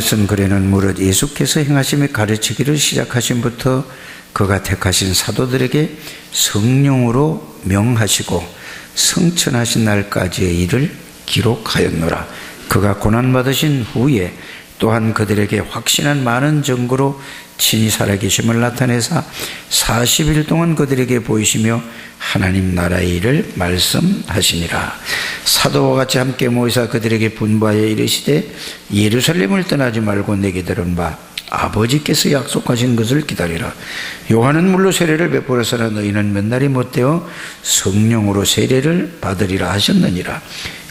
쓴 글에는 무릇 예수께서 행하심에 가르치기를 시작하심부터 그가 택하신 사도들에게 성령으로 명하시고 성천하신 날까지의 일을 기록하였노라. 그가 고난받으신 후에 또한 그들에게 확신한 많은 증거로 친히 살아계심을 나타내사 40일 동안 그들에게 보이시며 하나님 나라의 일을 말씀하시니라. 사도와 같이 함께 모이사 그들에게 분부하여 이르시되 예루살렘을 떠나지 말고 내게 들은 바 아버지께서 약속하신 것을 기다리라. 요한은 물로 세례를 베풀었으나 너희는 몇 날이 못되어 성령으로 세례를 받으리라 하셨느니라.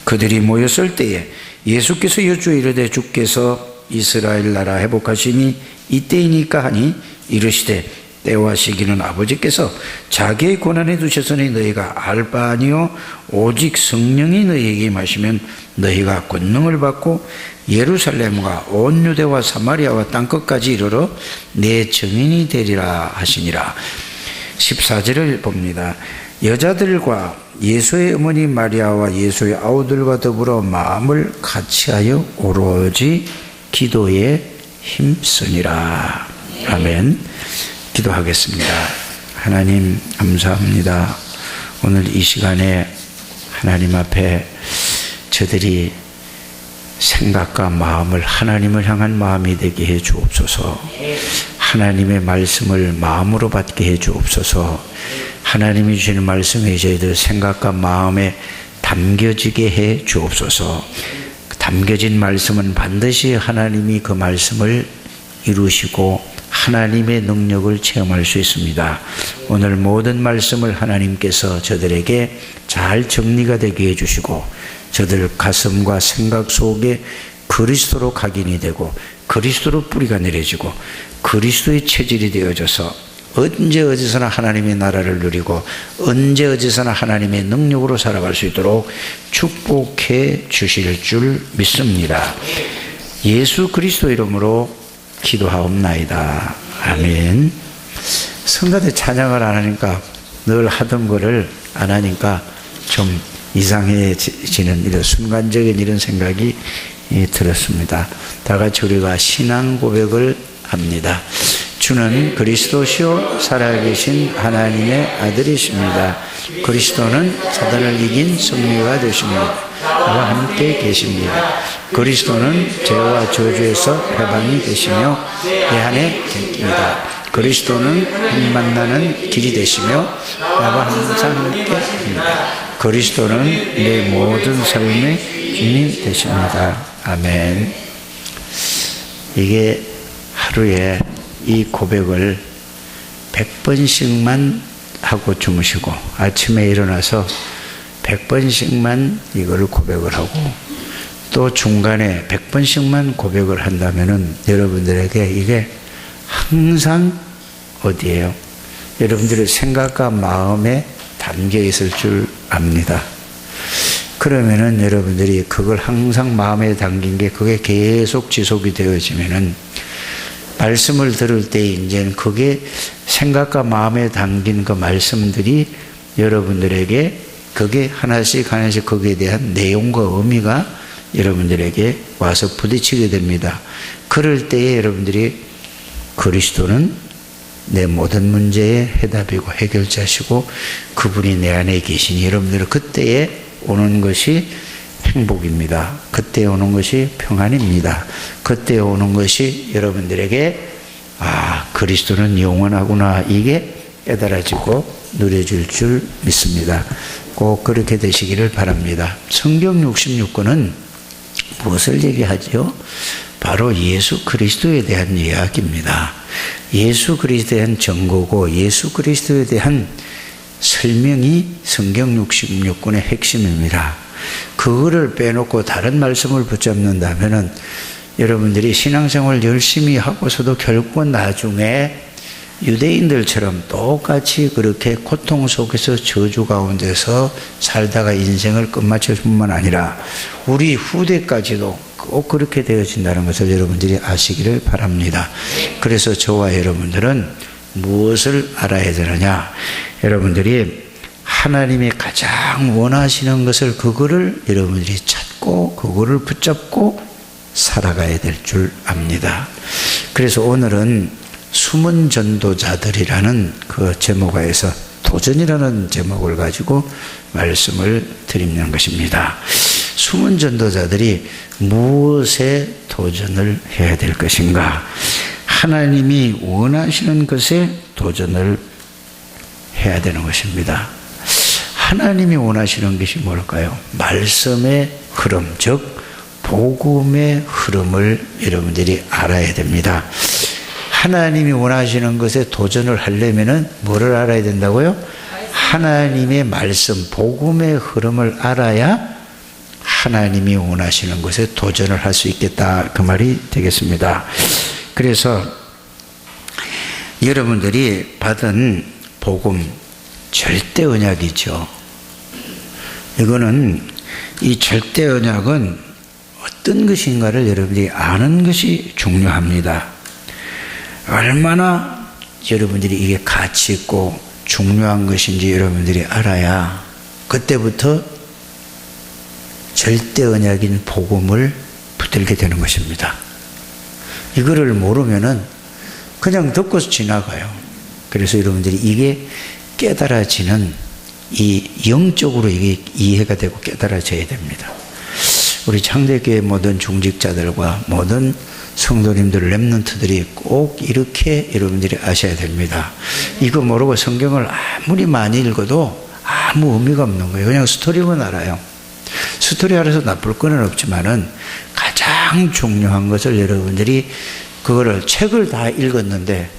그들이 모였을 때에 예수께서 여쭈어 이르되 주께서 이스라엘 나라 회복하심이 이때이니까 하니 이르시되 때와 시기는 아버지께서 자기의 권한에 두셨으니 너희가 알 바 아니요 오직 성령이 너희에게 임하시면 너희가 권능을 받고 예루살렘과 온 유대와 사마리아와 땅끝까지 이르러 내 증인이 되리라 하시니라. 14절을 봅니다. 여자들과 예수의 어머니 마리아와 예수의 아우들과 더불어 마음을 같이하여 오로지 기도에 힘쓰니라. 아멘. 기도하겠습니다. 하나님 감사합니다. 오늘 이 시간에 하나님 앞에 저들이 생각과 마음을 하나님을 향한 마음이 되게 해 주옵소서. 하나님의 말씀을 마음으로 받게 해 주옵소서. 하나님이 주시는 말씀이 저희들 생각과 마음에 담겨지게 해 주옵소서. 담겨진 말씀은 반드시 하나님이 그 말씀을 이루시고 하나님의 능력을 체험할 수 있습니다. 오늘 모든 말씀을 하나님께서 저들에게 잘 정리가 되게 해주시고 저들 가슴과 생각 속에 그리스도로 각인이 되고 그리스도로 뿌리가 내려지고 그리스도의 체질이 되어져서 언제 어디서나 하나님의 나라를 누리고 언제 어디서나 하나님의 능력으로 살아갈 수 있도록 축복해 주실 줄 믿습니다. 예수 그리스도 이름으로 기도하옵나이다. 아멘. 성가대 찬양을 안 하니까 늘 하던 거를 안 하니까 좀 이상해지는 이런 순간적인 이런 생각이 들었습니다. 다 같이 우리가 신앙 고백을 합니다. 주는 그리스도시요 살아계신 하나님의 아들이십니다. 그리스도는 사단을 이긴 승리가 되십니다. 그와 함께 계십니다. 그리스도는 죄와 저주에서 해방이 되시며 내 안에 계십니다. 그리스도는 한 만나는 길이 되시며 나와 항상 함께 합니다. 그리스도는 내 모든 삶의 주님 되십니다. 아멘. 이게 하루에 이 고백을 100번씩만 하고 주무시고 아침에 일어나서 100번씩만 이걸 고백을 하고 또 중간에 100번씩만 고백을 한다면은 여러분들에게 이게 항상 어디예요? 여러분들의 생각과 마음에 담겨 있을 줄 압니다. 그러면은 여러분들이 그걸 항상 마음에 담긴 게 그게 계속 지속이 되어지면은 말씀을 들을 때 이제는 그게 생각과 마음에 담긴 그 말씀들이 여러분들에게 그게 하나씩 거기에 대한 내용과 의미가 여러분들에게 와서 부딪히게 됩니다. 그럴 때에 여러분들이 그리스도는 내 모든 문제의 해답이고 해결자시고 그분이 내 안에 계시니 여러분들은 그때에 오는 것이 행복입니다. 그때 오는 것이 평안입니다. 그때 오는 것이 여러분들에게 그리스도는 영원하구나 이게 깨달아지고 누려질 줄 믿습니다. 꼭 그렇게 되시기를 바랍니다. 성경 66권은 무엇을 얘기하죠? 바로 예수 그리스도에 대한 이야기입니다. 예수 그리스도에 대한 정보고 예수 그리스도에 대한 설명이 성경 66권의 핵심입니다. 그거를 빼놓고 다른 말씀을 붙잡는다면은 여러분들이 신앙생활 열심히 하고서도 결국은 나중에 유대인들처럼 똑같이 그렇게 고통 속에서 저주 가운데서 살다가 인생을 끝마칠 뿐만 아니라 우리 후대까지도 꼭 그렇게 되어진다는 것을 여러분들이 아시기를 바랍니다. 그래서 저와 여러분들은 무엇을 알아야 되느냐? 여러분들이 하나님이 가장 원하시는 것을 그거를 여러분들이 찾고 그거를 붙잡고 살아가야 될 줄 압니다. 그래서 오늘은 숨은 전도자들이라는 그 제목에서 도전이라는 제목을 가지고 말씀을 드리는 것입니다. 숨은 전도자들이 무엇에 도전을 해야 될 것인가? 하나님이 원하시는 것에 도전을 해야 되는 것입니다. 하나님이 원하시는 것이 뭘까요? 말씀의 흐름, 즉 복음의 흐름을 여러분들이 알아야 됩니다. 하나님이 원하시는 것에 도전을 하려면은 뭐를 알아야 된다고요? 하나님의 말씀, 복음의 흐름을 알아야 하나님이 원하시는 것에 도전을 할 수 있겠다, 그 말이 되겠습니다. 그래서 여러분들이 받은 복음, 절대 언약이죠. 이거는, 이 절대 언약은 어떤 것인가를 여러분들이 아는 것이 중요합니다. 얼마나 여러분들이 이게 가치 있고 중요한 것인지 여러분들이 알아야 그때부터 절대 언약인 복음을 붙들게 되는 것입니다. 이거를 모르면은 그냥 듣고서 지나가요. 그래서 여러분들이 이게 깨달아지는, 이 영적으로 이게 이해가 되고 깨달아져야 됩니다. 우리 창대교회 모든 중직자들과 모든 성도님들, 렘넌트들이 꼭 이렇게 여러분들이 아셔야 됩니다. 이거 모르고 성경을 아무리 많이 읽어도 아무 의미가 없는 거예요. 그냥 스토리만 알아요. 스토리 알아서 나쁠 건 없지만은 가장 중요한 것을 여러분들이 그거를 책을 다 읽었는데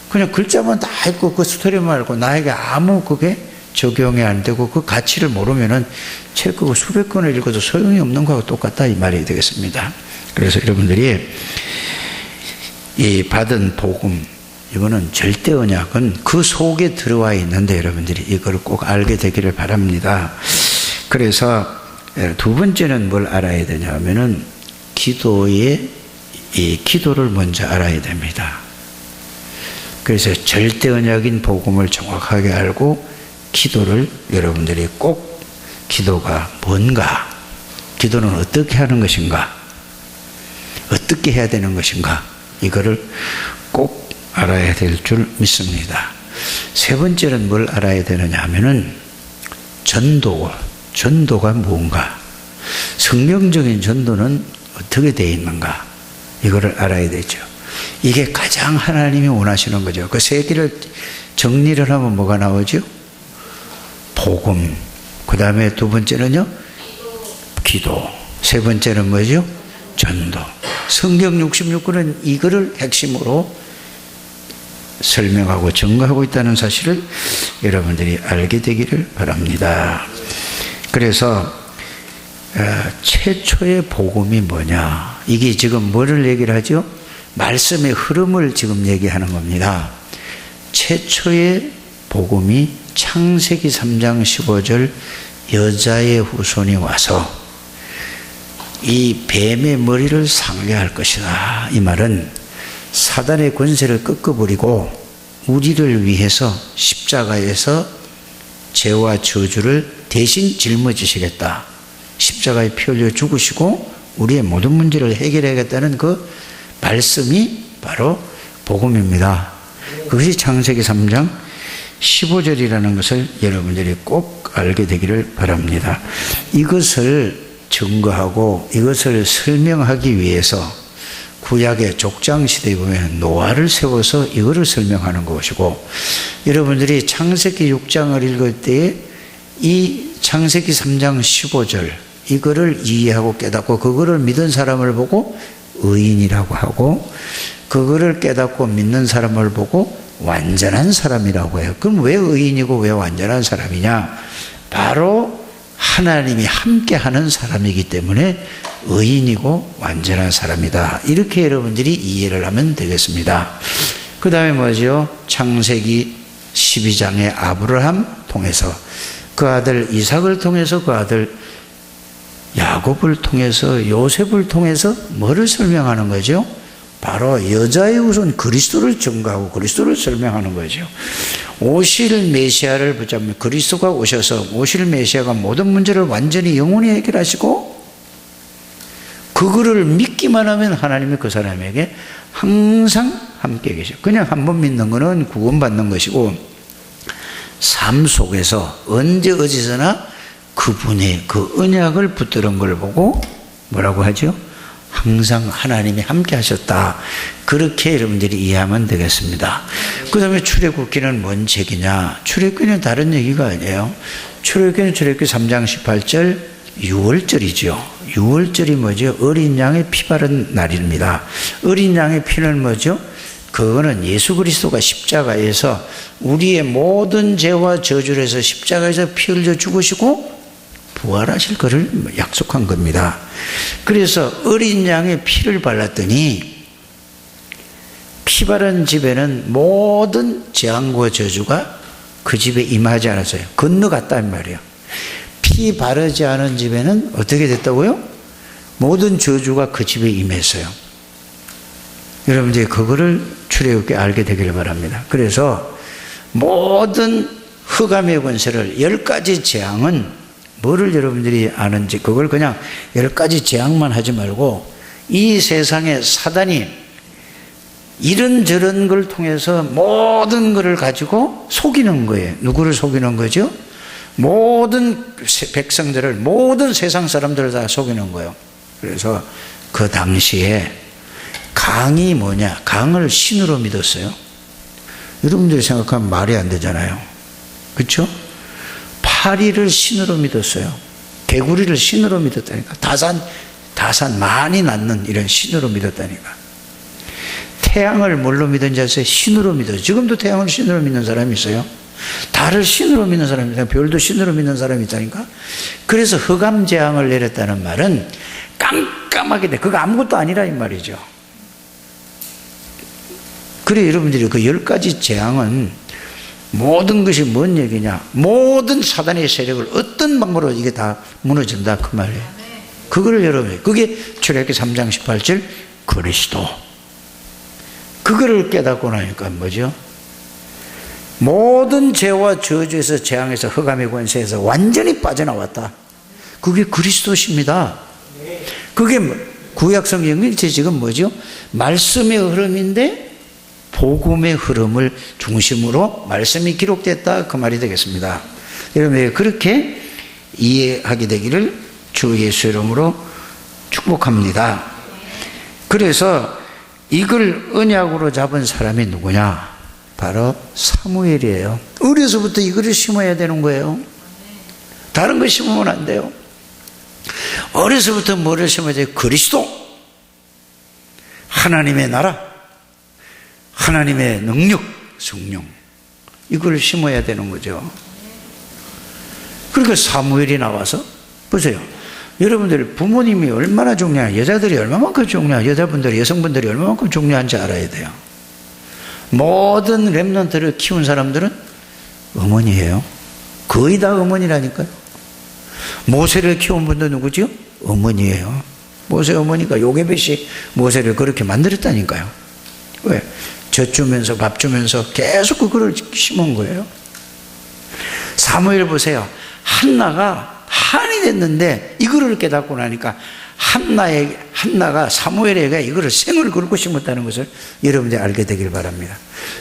그냥 글자만 다 읽고 그 스토리만 알고 나에게 아무 그게 적용이 안 되고 그 가치를 모르면은 책 그거 수백 권을 읽어도 소용이 없는 거하고 똑같다, 이 말이 되겠습니다. 그래서 여러분들이 이 받은 복음, 이거는 절대 언약은 그 속에 들어와 있는데 여러분들이 이걸 꼭 알게 되기를 바랍니다. 그래서 두 번째는 뭘 알아야 되냐 하면은 기도의, 이 기도를 먼저 알아야 됩니다. 그래서 절대 언약인 복음을 정확하게 알고 기도를 여러분들이 꼭, 기도가 뭔가, 기도는 어떻게 하는 것인가, 어떻게 해야 되는 것인가, 이거를 꼭 알아야 될 줄 믿습니다. 세 번째는 뭘 알아야 되느냐 하면은 전도가 뭔가, 성경적인 전도는 어떻게 되어 있는가, 이거를 알아야 되죠. 이게 가장 하나님이 원하시는 거죠. 그 세 개를 정리를 하면 뭐가 나오죠? 복음, 그 다음에 두 번째는요, 기도, 세 번째는 뭐죠? 전도. 성경 66권은 이거를 핵심으로 설명하고 증거하고 있다는 사실을 여러분들이 알게 되기를 바랍니다. 그래서 최초의 복음이 뭐냐, 이게 지금 뭐를 얘기를 하죠? 말씀의 흐름을 지금 얘기하는 겁니다. 최초의 복음이 창세기 3장 15절 여자의 후손이 와서 이 뱀의 머리를 상대할 것이다. 이 말은 사단의 권세를 꺾어버리고 우리를 위해서 십자가에서 죄와 저주를 대신 짊어지시겠다. 십자가에 피 흘려 죽으시고 우리의 모든 문제를 해결하겠다는 그 말씀이 바로 복음입니다. 그것이 창세기 3장 15절이라는 것을 여러분들이 꼭 알게 되기를 바랍니다. 이것을 증거하고 이것을 설명하기 위해서 구약의 족장시대에 보면 노아를 세워서 이거를 설명하는 것이고, 여러분들이 창세기 6장을 읽을 때에 이 창세기 3장 15절 이거를 이해하고 깨닫고 그거를 믿은 사람을 보고 의인이라고 하고, 그거를 깨닫고 믿는 사람을 보고 완전한 사람이라고 해요. 그럼 왜 의인이고 왜 완전한 사람이냐? 바로 하나님이 함께하는 사람이기 때문에 의인이고 완전한 사람이다. 이렇게 여러분들이 이해를 하면 되겠습니다. 그 다음에 뭐죠? 창세기 12장의 아브라함 통해서, 그 아들 이삭을 통해서, 그 아들 야곱을 통해서, 요셉을 통해서 뭐를 설명하는 거죠? 바로 여자의 후손 그리스도를 증거하고 그리스도를 설명하는 거죠. 오실 메시아를 붙잡으면 그리스도가 오셔서 오실 메시아가 모든 문제를 완전히 영원히 해결하시고 그거를 믿기만 하면 하나님이 그 사람에게 항상 함께 계셔. 그냥 한 번 믿는 거는 구원받는 것이고, 삶 속에서 언제 어디서나 그분의 그 언약을 붙드는 걸 보고 뭐라고 하죠? 항상 하나님이 함께 하셨다. 그렇게 여러분들이 이해하면 되겠습니다. 그 다음에 출애굽기는 뭔 책이냐? 출애굽기는 다른 얘기가 아니에요. 출애굽기는 출애굽기 3장 18절 6월절이죠. 6월절이 뭐죠? 어린 양의 피 바른 날입니다. 어린 양의 피는 뭐죠? 그거는 예수 그리스도가 십자가에서 우리의 모든 죄와 저주를 해서 십자가에서 피 흘려 죽으시고 부활하실 것을 약속한 겁니다. 그래서 어린 양의 피를 발랐더니 피 바른 집에는 모든 재앙과 저주가 그 집에 임하지 않았어요. 건너갔단 말이에요. 피 바르지 않은 집에는 어떻게 됐다고요? 모든 저주가 그 집에 임했어요. 여러분들이 그거를 출애굽기 알게 되기를 바랍니다. 그래서 모든 흑암의 권세를 10가지 재앙은 뭐를 여러분들이 아는지 그걸 그냥 10가지 재앙만 하지 말고 이 세상에 사단이 이런저런 걸 통해서 모든 것을 가지고 속이는 거예요. 누구를 속이는 거죠? 모든 백성들을, 모든 세상 사람들을 다 속이는 거예요. 그래서 그 당시에 강이 뭐냐? 강을 신으로 믿었어요. 여러분들이 생각하면 말이 안 되잖아요. 그렇죠? 파리를 신으로 믿었어요. 개구리를 신으로 믿었다니까. 다산 많이 낳는 이런 신으로 믿었다니까. 태양을 뭘로 믿은지 아세요? 신으로 믿어요. 지금도 태양을 신으로 믿는 사람이 있어요. 달을 신으로 믿는 사람이 있어요. 별도 신으로 믿는 사람이 있다니까. 그래서 흑암 재앙을 내렸다는 말은 깜깜하게 돼. 그거 아무것도 아니라 이 말이죠. 그래 여러분들이 그 10가지 재앙은 모든 것이 뭔 얘기냐? 모든 사단의 세력을 어떤 방법으로 이게 다 무너진다 그 말이에요. 그거를 여러분, 그게 출애굽기 3장 18절 그리스도. 그거를 깨닫고 나니까 뭐죠? 모든 죄와 저주에서 재앙에서 흑암의 권세에서 완전히 빠져나왔다. 그게 그리스도십니다. 그게 구약 성경이 지금 뭐죠? 말씀의 흐름인데 복음의 흐름을 중심으로 말씀이 기록됐다 그 말이 되겠습니다. 여러분 그렇게 이해하게 되기를 주 예수 이름으로 축복합니다. 그래서 이걸 언약으로 잡은 사람이 누구냐? 바로 사무엘이에요. 어려서부터 이거를 심어야 되는 거예요. 다른 거 심으면 안 돼요. 어려서부터 뭐를 심어야 돼요? 그리스도, 하나님의 나라, 하나님의 능력, 성령, 이걸 심어야 되는 거죠. 그러니까 사무엘이 나와서 보세요. 여러분들 부모님이 얼마나 중요해요. 여자들이 얼마만큼 중요해요. 여자분들이, 여성분들이 얼마만큼 중요한지 알아야 돼요. 모든 렘넌트를 키운 사람들은 어머니예요. 거의 다 어머니라니까요. 모세를 키운 분도 누구죠? 어머니예요. 모세 어머니가 요게벳이 모세를 그렇게 만들었다니까요. 왜? 젖 주면서 밥 주면서 계속 그거를 심은 거예요. 사무엘 보세요. 한나가 한이 됐는데 이거를 깨닫고 나니까 한나가 사무엘에게 이거를 생을 걸고 심었다는 것을 여러분들이 알게 되길 바랍니다.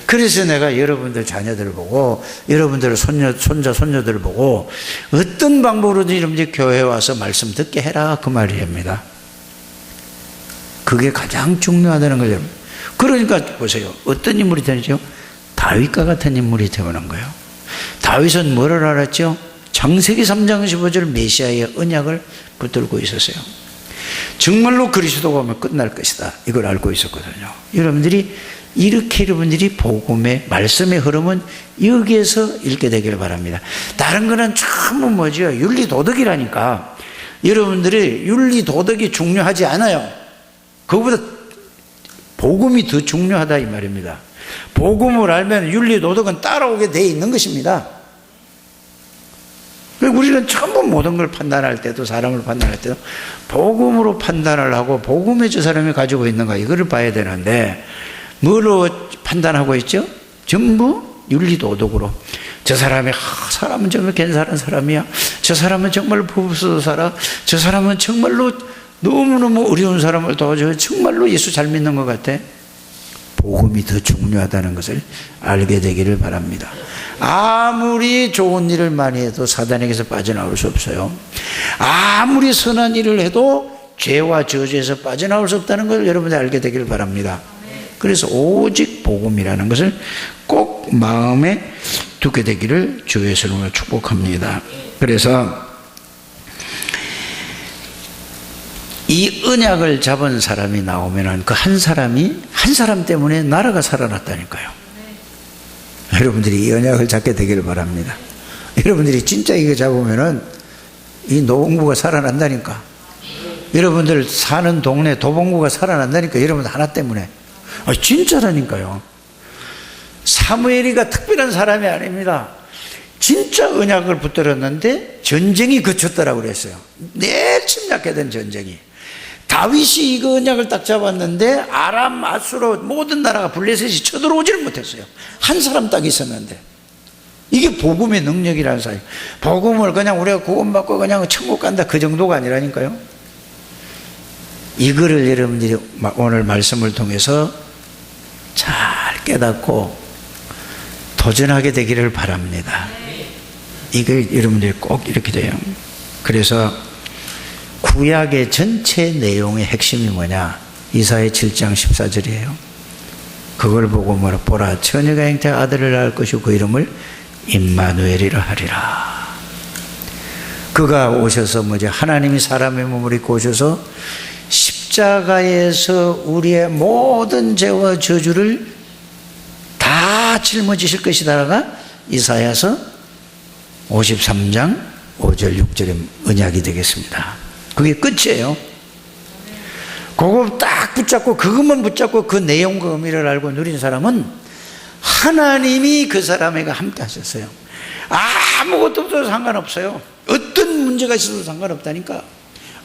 그래서 내가 여러분들 자녀들 보고 여러분들 손자 손녀들 보고 어떤 방법으로든 여러분들이 교회에 와서 말씀 듣게 해라 그 말입니다. 그게 가장 중요하다는 거죠. 그러니까 보세요. 어떤 인물이 되죠? 다윗과 같은 인물이 되어오는 거예요. 다윗은 뭐를 알았죠? 창세기 3장 15절 메시아의 언약을 붙들고 있었어요. 정말로 그리스도가 오면 끝날 것이다. 이걸 알고 있었거든요. 여러분들이 이렇게 여러분들이 복음의 말씀의 흐름은 여기에서 읽게 되기를 바랍니다. 다른 거는 전부 뭐죠? 윤리 도덕이라니까. 여러분들이 윤리 도덕이 중요하지 않아요. 그거보다 복음이 더 중요하다 이 말입니다. 복음을 알면 윤리 도덕은 따라오게 되어 있는 것입니다. 우리는 전부 모든 걸 판단할 때도 사람을 판단할 때도 복음으로 판단을 하고 복음에 저 사람이 가지고 있는가 이거를 봐야 되는데 뭐로 판단하고 있죠? 전부 윤리도덕으로 저 사람이 사람은 정말 괜찮은 사람이야. 저 사람은 정말 부부서도 살아. 저 사람은 정말로 너무너무 어려운 사람을 도와줘요. 정말로 예수 잘 믿는 것 같아. 복음이 더 중요하다는 것을 알게 되기를 바랍니다. 아무리 좋은 일을 많이 해도 사단에게서 빠져나올 수 없어요. 아무리 선한 일을 해도 죄와 저주에서 빠져나올 수 없다는 걸 여러분들 알게 되기를 바랍니다. 그래서 오직 복음이라는 것을 꼭 마음에 두게 되기를 주의 이름으로 축복합니다. 그래서 이 언약을 잡은 사람이 나오면은 그 한 사람 때문에 나라가 살아났다니까요. 여러분들이 이 언약을 잡게 되기를 바랍니다. 여러분들이 진짜 이거 잡으면은 이 노봉구가 살아난다니까. 여러분들 사는 동네 도봉구가 살아난다니까. 여러분들 하나 때문에. 진짜라니까요. 사무엘이가 특별한 사람이 아닙니다. 진짜 언약을 붙들었는데 전쟁이 그쳤더라고 그랬어요. 내일 침략해야 되는 전쟁이. 다윗이 이거 언약을 딱 잡았는데 아람, 아수로 모든 나라가 블레셋이 쳐들어오지를 못했어요. 한 사람 딱 있었는데. 이게 복음의 능력이라는 사실. 복음을 그냥 우리가 구원받고 그냥 천국 간다 그 정도가 아니라니까요. 이거를 여러분들이 오늘 말씀을 통해서 잘 깨닫고 도전하게 되기를 바랍니다. 이걸 여러분들이 꼭 이렇게 돼요. 그래서 구약의 전체 내용의 핵심이 뭐냐? 이사야 7장 14절이에요. 그걸 보고 뭐라 보라 처녀가 잉태한 아들을 낳을 것이고 그 이름을 임마누엘이라 하리라. 그가 오셔서 하나님이 사람의 몸을 입고 오셔서 십자가에서 우리의 모든 죄와 저주를 다 짊어지실 것이다가 이사야서 53장 5절 6절의 언약이 되겠습니다. 그게 끝이에요. 그거 딱 붙잡고 그것만 붙잡고 그 내용과 의미를 알고 누린 사람은 하나님이 그 사람에게 함께 하셨어요. 아무것도 없어도 상관없어요. 어떤 문제가 있어도 상관없다니까.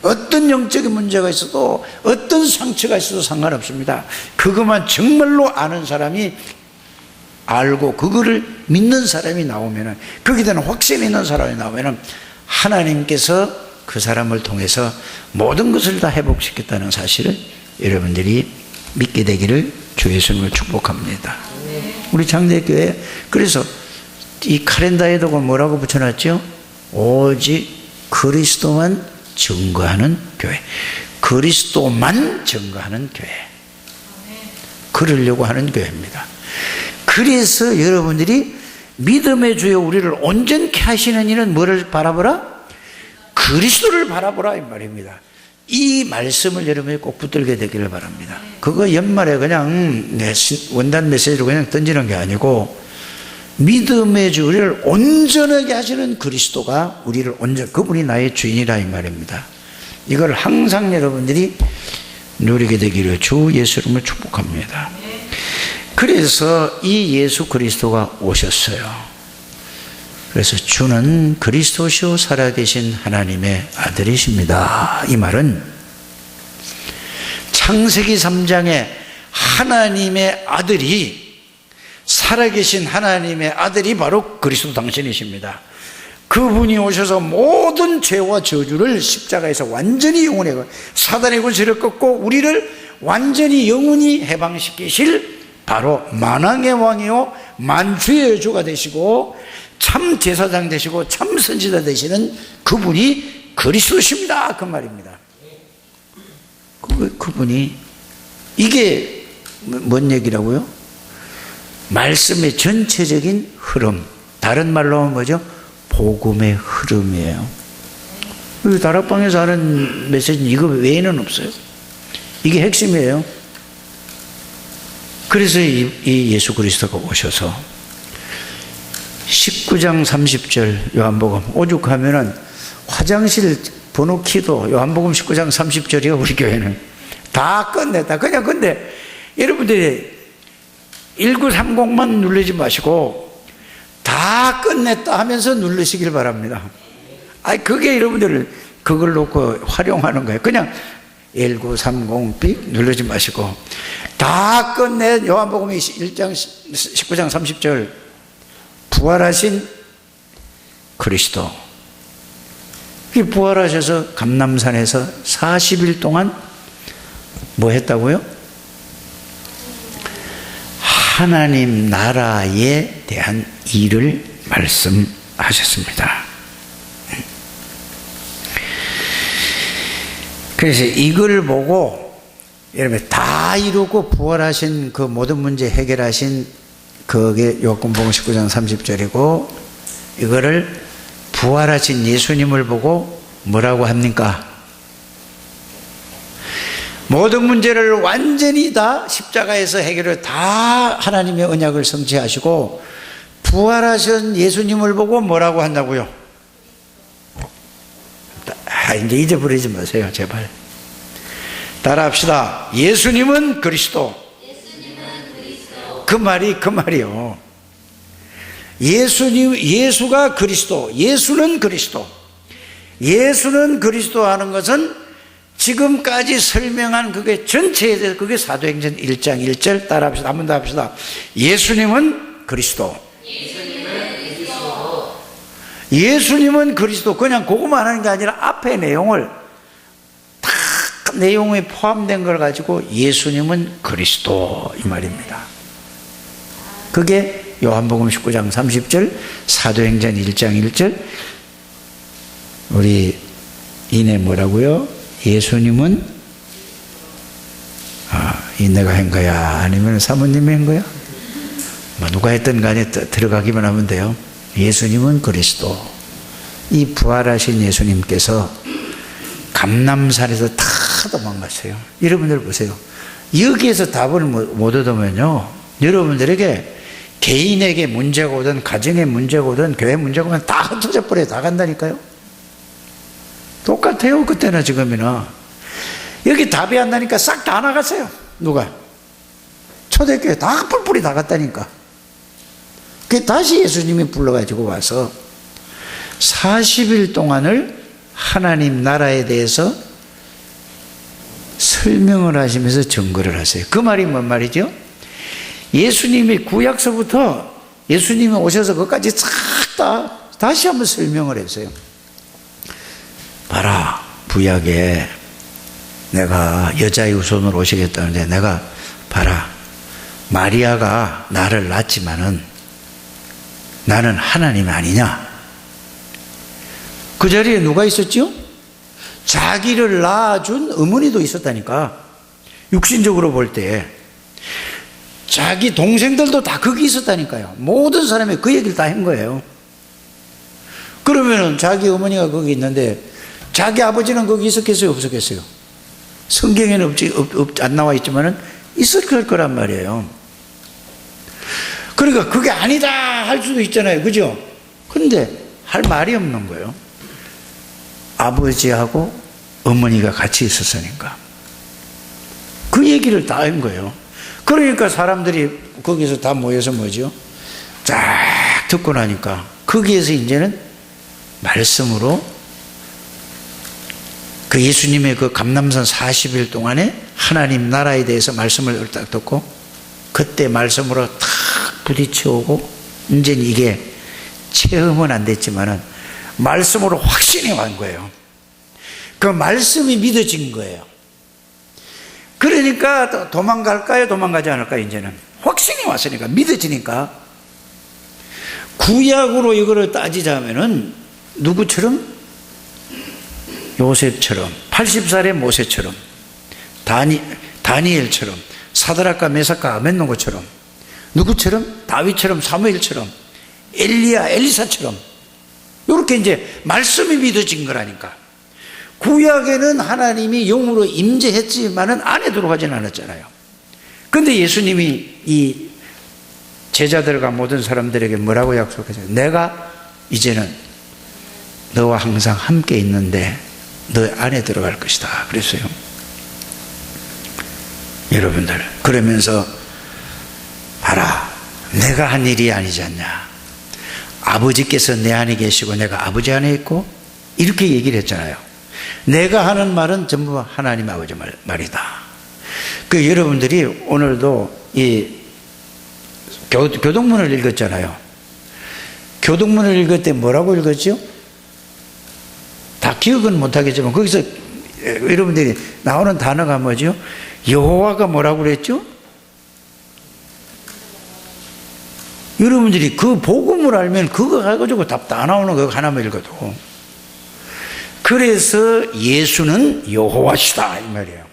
어떤 영적인 문제가 있어도 어떤 상처가 있어도 상관없습니다. 그것만 정말로 아는 사람이 알고 그거를 믿는 사람이 나오면은, 거기에 대한 확신이 있는 사람이 나오면은 하나님께서 그 사람을 통해서 모든 것을 다 회복시켰다는 사실을 여러분들이 믿게 되기를 주 예수님을 축복합니다. 우리 장대교회 그래서 이 카렌다에도 뭐라고 붙여놨죠? 오직 그리스도만 증거하는 교회. 그리스도만 증거하는 교회. 그러려고 하는 교회입니다. 그래서 여러분들이 믿음의 주여 우리를 온전케 하시는 이는 뭐를 바라보라? 그리스도를 바라보라 이 말입니다. 이 말씀을 여러분이 꼭 붙들게 되기를 바랍니다. 그거 연말에 그냥 원단 메시지로 그냥 던지는 게 아니고 믿음의 주 우리를 온전하게 하시는 그리스도가 우리를 그분이 나의 주인이라 이 말입니다. 이걸 항상 여러분들이 누리게 되기를 주 예수 이름으로 축복합니다. 그래서 이 예수 그리스도가 오셨어요. 그래서 주는 그리스도시요 살아계신 하나님의 아들이십니다. 이 말은 창세기 3장에 하나님의 아들이, 살아계신 하나님의 아들이 바로 그리스도 당신이십니다. 그분이 오셔서 모든 죄와 저주를 십자가에서 완전히 영원히 사단의 권세를 꺾고 우리를 완전히 영원히 해방시키실 바로 만왕의 왕이요 만주의 주가 되시고 참 제사장 되시고 참 선지자 되시는 그분이 그리스도십니다 그 말입니다. 그분이, 이게 뭔 얘기라고요? 말씀의 전체적인 흐름, 다른 말로 하면 뭐죠? 복음의 흐름이에요. 우리 다락방에서 하는 메시지는 이거 외에는 없어요. 이게 핵심이에요. 그래서 이 예수 그리스도가 오셔서 19장 30절 요한복음 오죽하면은 화장실 번호 키도 요한복음 19장 30절이요. 우리 교회는 다 끝냈다. 그냥 근데 여러분들이 1930만 누르지 마시고 다 끝냈다 하면서 누르시길 바랍니다. 그게 여러분들 그걸 놓고 활용하는 거예요. 그냥 1930 삑 누르지 마시고 다 끝내. 요한복음 1장 19장 30절 부활하신 그리스도, 이 부활하셔서 감람산에서 40일 동안 뭐 했다고요? 하나님 나라에 대한 일을 말씀하셨습니다. 그래서 이걸 보고 여러분 다 이루고 부활하신 그 모든 문제 해결하신 그게 요한복음 19장 30절이고 이거를 부활하신 예수님을 보고 뭐라고 합니까? 모든 문제를 완전히 다 십자가에서 해결을 다 하나님의 언약을 성취하시고 부활하신 예수님을 보고 뭐라고 한다고요? 이제 잊어버리지 마세요 제발. 따라합시다. 예수님은 그리스도. 그 말이요. 예수가 그리스도. 예수는 그리스도. 예수는 그리스도 하는 것은 지금까지 설명한 그게 전체에 대해서 그게 사도행전 1장 1절 따라합시다. 한 번 더 합시다. 예수님은 그리스도. 예수님은 그리스도. 그냥 그것만 하는 게 아니라 앞에 내용을 다 내용이 포함된 걸 가지고 예수님은 그리스도 이 말입니다. 그게 요한복음 19장 30절 사도행전 1장 1절 우리 이내 뭐라고요? 예수님은 이 내가 한 거야 아니면 사모님이 한 거야? 뭐 누가 했든 간에 들어가기만 하면 돼요. 예수님은 그리스도. 이 부활하신 예수님께서 감람산에서 다 도망갔어요. 여러분들 보세요. 여기에서 답을 못 얻으면요 여러분들에게 개인에게 문제가 오든 가정에 문제가 오든 교회 문제가 오든 다 흩어져 버려요. 다 간다니까요. 똑같아요. 그때나 지금이나. 여기 답이 안 나니까 싹 다 나갔어요. 누가? 초대교회 다 뿔뿔이 다 갔다니까. 그 다시 예수님이 불러가지고 와서 40일 동안을 하나님 나라에 대해서 설명을 하시면서 증거를 하세요. 그 말이 뭔 말이죠? 예수님이 구약서부터 예수님이 오셔서 그것까지 싹 다 다시 한번 설명을 했어요. 봐라, 구약에 내가 여자의 후손으로 오시겠다는데 내가 봐라, 마리아가 나를 낳았지만은 나는 하나님 아니냐? 그 자리에 누가 있었죠? 자기를 낳아준 어머니도 있었다니까. 육신적으로 볼 때 자기 동생들도 다 거기 있었다니까요. 모든 사람이 그 얘기를 다 한 거예요. 그러면은 자기 어머니가 거기 있는데 자기 아버지는 거기 있었겠어요? 없었겠어요? 성경에는 안 나와 있지만은 있을 거란 말이에요. 그러니까 그게 아니다 할 수도 있잖아요. 그죠? 그런데 할 말이 없는 거예요. 아버지하고 어머니가 같이 있었으니까. 그 얘기를 다 한 거예요. 그러니까 사람들이 거기서 다 모여서 뭐죠? 쫙 듣고 나니까 거기에서 이제는 말씀으로 그 예수님의 그 감람산 40일 동안에 하나님 나라에 대해서 말씀을 딱 듣고 그때 말씀으로 탁 부딪혀오고 이제는 이게 체험은 안 됐지만은 말씀으로 확신이 온 거예요. 그 말씀이 믿어진 거예요. 그러니까 도망갈까요? 도망가지 않을까요? 이제는 확신이 왔으니까 믿어지니까. 구약으로 이거를 따지자면은 누구처럼? 요셉처럼, 80살의 모세처럼, 다니엘처럼, 사드락과 메삭과 아벳노고처럼, 누구처럼? 다윗처럼, 사무엘처럼, 엘리야, 엘리사처럼. 이렇게 이제 말씀이 믿어진 거라니까. 구약에는 하나님이 영으로 임재했지만은 안에 들어가진 않았잖아요. 그런데 예수님이 이 제자들과 모든 사람들에게 뭐라고 약속했어요? 내가 이제는 너와 항상 함께 있는데 너 안에 들어갈 것이다 그랬어요. 여러분들 그러면서 봐라, 내가 한 일이 아니지 않냐. 아버지께서 내 안에 계시고 내가 아버지 안에 있고 이렇게 얘기를 했잖아요. 내가 하는 말은 전부 하나님 아버지 말이다. 그 여러분들이 오늘도 이 교동문을 읽었잖아요. 교동문을 읽을 때 뭐라고 읽었죠? 다 기억은 못하겠지만 거기서 여러분들이 나오는 단어가 뭐죠? 여호와가 뭐라고 그랬죠? 여러분들이 그 복음을 알면 그거 가지고 답 다 나오는 거 하나만 읽어도. 그래서 예수는 여호와시다 이 말이에요.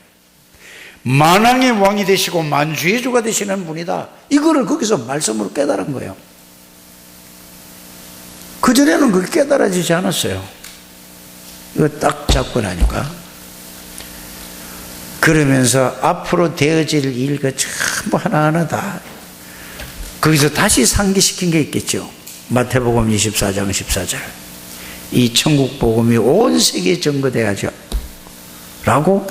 만왕의 왕이 되시고 만주의 주가 되시는 분이다. 이거를 거기서 말씀으로 깨달은 거예요. 그전에는 그게 깨달아지지 않았어요. 이거 딱 잡고 나니까. 그러면서 앞으로 되어질 일과 전부 하나하나 다 거기서 다시 상기시킨 게 있겠죠. 마태복음 24장 14절. 이 천국 복음이 온 세계에 전거돼야죠 라고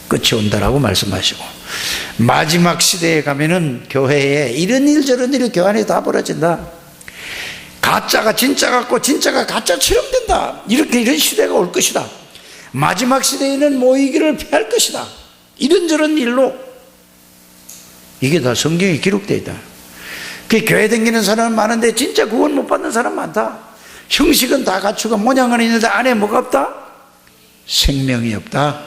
끝이 온다라고 말씀하시고, 마지막 시대에 가면은 교회에 이런 일 저런 일이 교회 안에 다 벌어진다. 가짜가 진짜 같고 진짜가 가짜처럼 된다. 이런 시대가 올 것이다. 마지막 시대에는 모이기를 피할 것이다. 이런저런 일로 이게 다 성경에 기록되어 있다. 그 교회 다니는 사람은 많은데 진짜 구원 못 받는 사람 많다. 형식은 다 갖추고 모양은 있는데 안에 뭐가 없다? 생명이 없다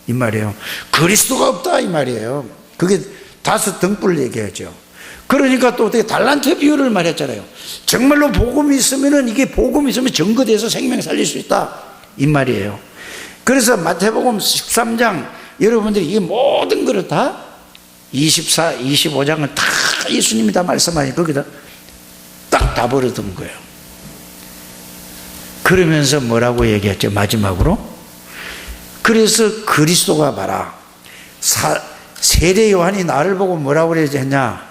이 말이에요. 그리스도가 없다 이 말이에요. 그게 5 등불 얘기하죠. 그러니까 또 어떻게 달란트 비유를 말했잖아요. 정말로 복음이 있으면은 이게 복음이 있으면 증거돼서 생명 살릴 수 있다 이 말이에요. 그래서 마태복음 13장 여러분들이 이 모든 것을 다 24, 25장은 다 예수님이 다 말씀하니 거기다 딱 다 버려둔 거예요. 그러면서 뭐라고 얘기했죠? 마지막으로 그래서 그리스도가 봐라. 세례 요한이 나를 보고 뭐라고 했냐?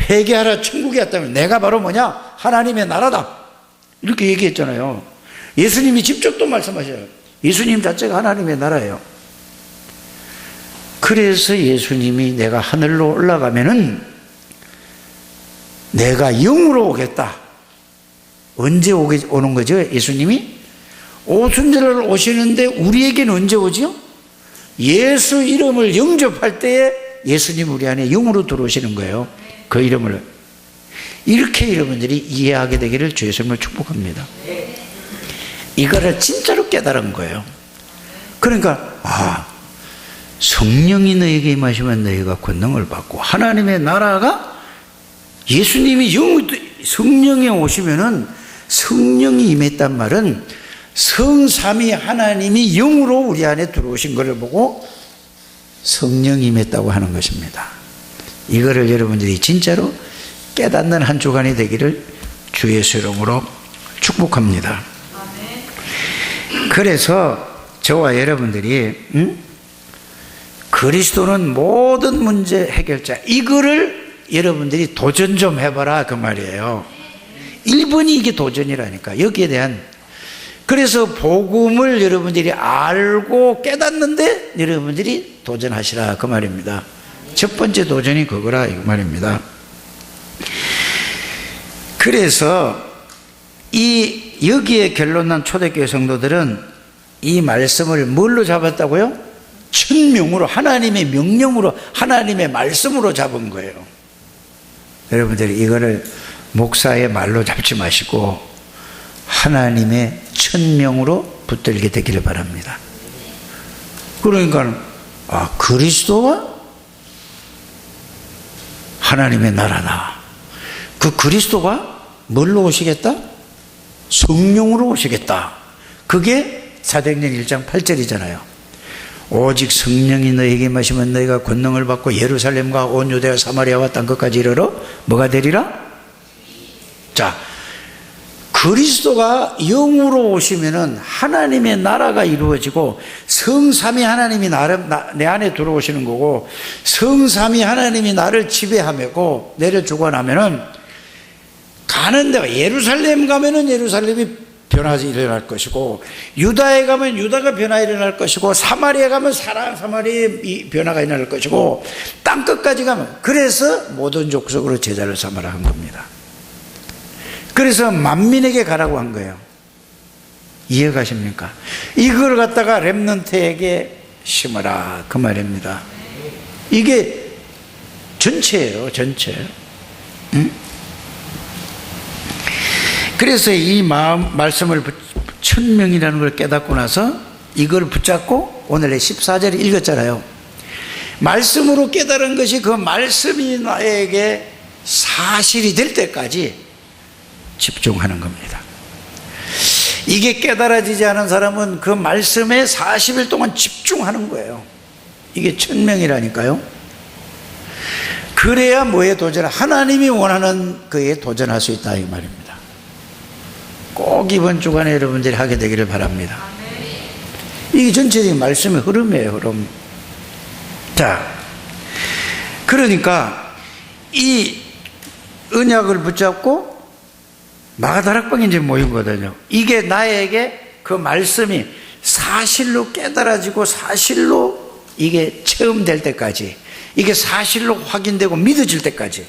회개하라 천국이 왔다면 내가 바로 뭐냐? 하나님의 나라다 이렇게 얘기했잖아요. 예수님이 직접 또 말씀하셔요. 예수님 자체가 하나님의 나라예요. 그래서 예수님이 내가 하늘로 올라가면은 내가 영으로 오겠다. 언제 오는 거죠? 예수님이 오순절을 오시는데 우리에게는 언제 오죠? 예수 이름을 영접할 때에 예수님 우리 안에 영으로 들어오시는 거예요. 그 이름을 이렇게 여러분들이 이해하게 되기를 주의 이름으로 축복합니다. 이거를 진짜로 깨달은 거예요. 그러니까 성령이 너에게 임하시면 너희가 권능을 받고 하나님의 나라가 예수님이 성령에 오시면은 성령이 임했단 말은 성삼위 하나님이 영으로 우리 안에 들어오신 것을 보고 성령이 임했다고 하는 것입니다. 이거를 여러분들이 진짜로 깨닫는 한 주간이 되기를 주의 이름으로 축복합니다. 그래서 저와 여러분들이 그리스도는 모든 문제 해결자, 이거를 여러분들이 도전 좀 해봐라 그 말이에요. 1번이 이게 도전이라니까. 여기에 대한, 그래서 복음을 여러분들이 알고 깨닫는데 여러분들이 도전하시라 그 말입니다. 첫 번째 도전이 그거라 이 말입니다. 그래서 여기에 결론난 초대교회 성도들은 이 말씀을 뭘로 잡았다고요? 천명으로, 하나님의 명령으로, 하나님의 말씀으로 잡은 거예요. 여러분들이 이거를 목사의 말로 잡지 마시고 하나님의 천명으로 붙들게 되기를 바랍니다. 그러니까 그리스도가 하나님의 나라다. 그 그리스도가 뭘로 오시겠다? 성령으로 오시겠다. 그게 사도행전 1장 8절이잖아요. 오직 성령이 너에게 임하시면 너희가 권능을 받고 예루살렘과 온 유대와 사마리아와 땅 끝까지 이르러 뭐가 되리라? 자, 그리스도가 영으로 오시면은 하나님의 나라가 이루어지고 성삼위 하나님이 내 안에 들어오시는 거고, 성삼위 하나님이 나를 지배하고 내려주고 나면은 가는 데가, 예루살렘 가면은 예루살렘이 변화가 일어날 것이고, 유다에 가면 유다가 변화 일어날 것이고, 사마리아 가면 사마리아의 변화가 일어날 것이고, 땅 끝까지 가면, 그래서 모든 족속으로 제자를 삼으라 한 겁니다. 그래서 만민에게 가라고 한 거예요. 이해가십니까? 이걸 갖다가 렘넌트에게 심어라 그 말입니다. 이게 전체예요, 전체. 그래서 이 말씀을 천명이라는 걸 깨닫고 나서 이걸 붙잡고 오늘의 14절을 읽었잖아요. 말씀으로 깨달은 것이 그 말씀이 나에게 사실이 될 때까지 집중하는 겁니다. 이게 깨달아지지 않은 사람은 그 말씀에 40일 동안 집중하는 거예요. 이게 천명이라니까요. 그래야 뭐에 도전, 하나님이 원하는 그에 도전할 수 있다 이 말입니다. 꼭 이번 주간에 여러분들이 하게 되기를 바랍니다. 이게 전체적인 말씀의 흐름이에요, 흐름. 자, 그러니까 이 언약을 붙잡고 마가다락방에 이제 모인 거거든요. 이게 나에게 그 말씀이 사실로 깨달아지고 사실로 이게 체험될 때까지, 이게 사실로 확인되고 믿어질 때까지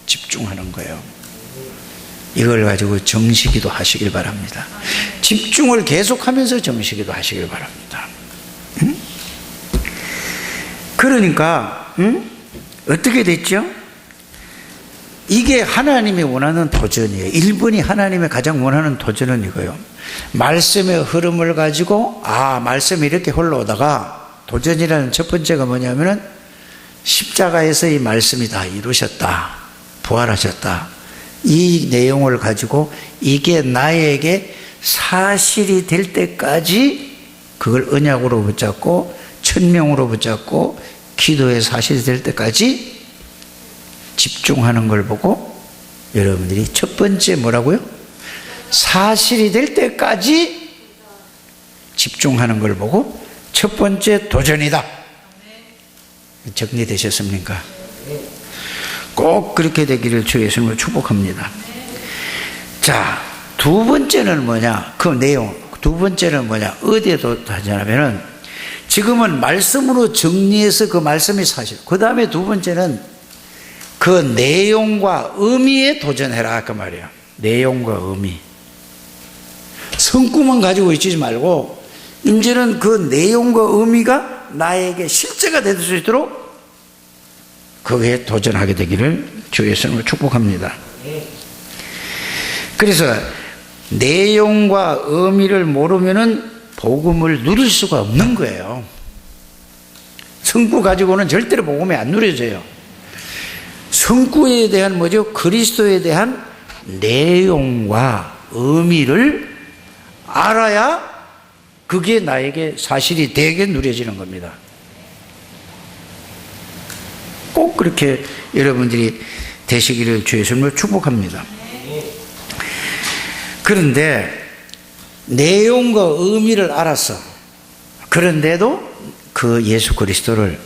집중하는 거예요. 이걸 가지고 정시기도 하시길 바랍니다. 집중을 계속하면서 정시기도 하시길 바랍니다. 응? 그러니까 어떻게 됐죠? 이게 하나님이 원하는 도전이에요. 1번이 하나님의 가장 원하는 도전은 이거예요. 말씀의 흐름을 가지고 말씀이 이렇게 흘러오다가 도전이라는 첫 번째가 뭐냐면은 십자가에서 이 말씀이 다 이루셨다, 부활하셨다, 이 내용을 가지고 이게 나에게 사실이 될 때까지 그걸 언약으로 붙잡고 천명으로 붙잡고 기도의 사실이 될 때까지 집중하는 걸 보고 여러분들이 첫 번째 뭐라고요? 사실이 될 때까지 집중하는 걸 보고 첫 번째 도전이다. 정리되셨습니까? 꼭 그렇게 되기를 주 예수님으로 축복합니다. 자, 두 번째는 뭐냐? 그 내용. 두 번째는 뭐냐? 어디에 도전하면은 지금은 말씀으로 정리해서 그 말씀이 사실. 그 다음에 두 번째는 그 내용과 의미에 도전해라 그 말이에요. 내용과 의미. 성구만 가지고 있지 말고 이제는 그 내용과 의미가 나에게 실제가 될 수 있도록 거기에 도전하게 되기를 주 예수님으로 축복합니다. 그래서 내용과 의미를 모르면은 복음을 누릴 수가 없는 거예요. 성구 가지고는 절대로 복음이 안 누려져요. 성구에 대한 뭐죠? 그리스도에 대한 내용과 의미를 알아야 그게 나에게 사실이 되게 누려지는 겁니다. 꼭 그렇게 여러분들이 되시기를 주 예수님을 축복합니다. 그런데 내용과 의미를 알았어. 그런데도 그 예수 그리스도를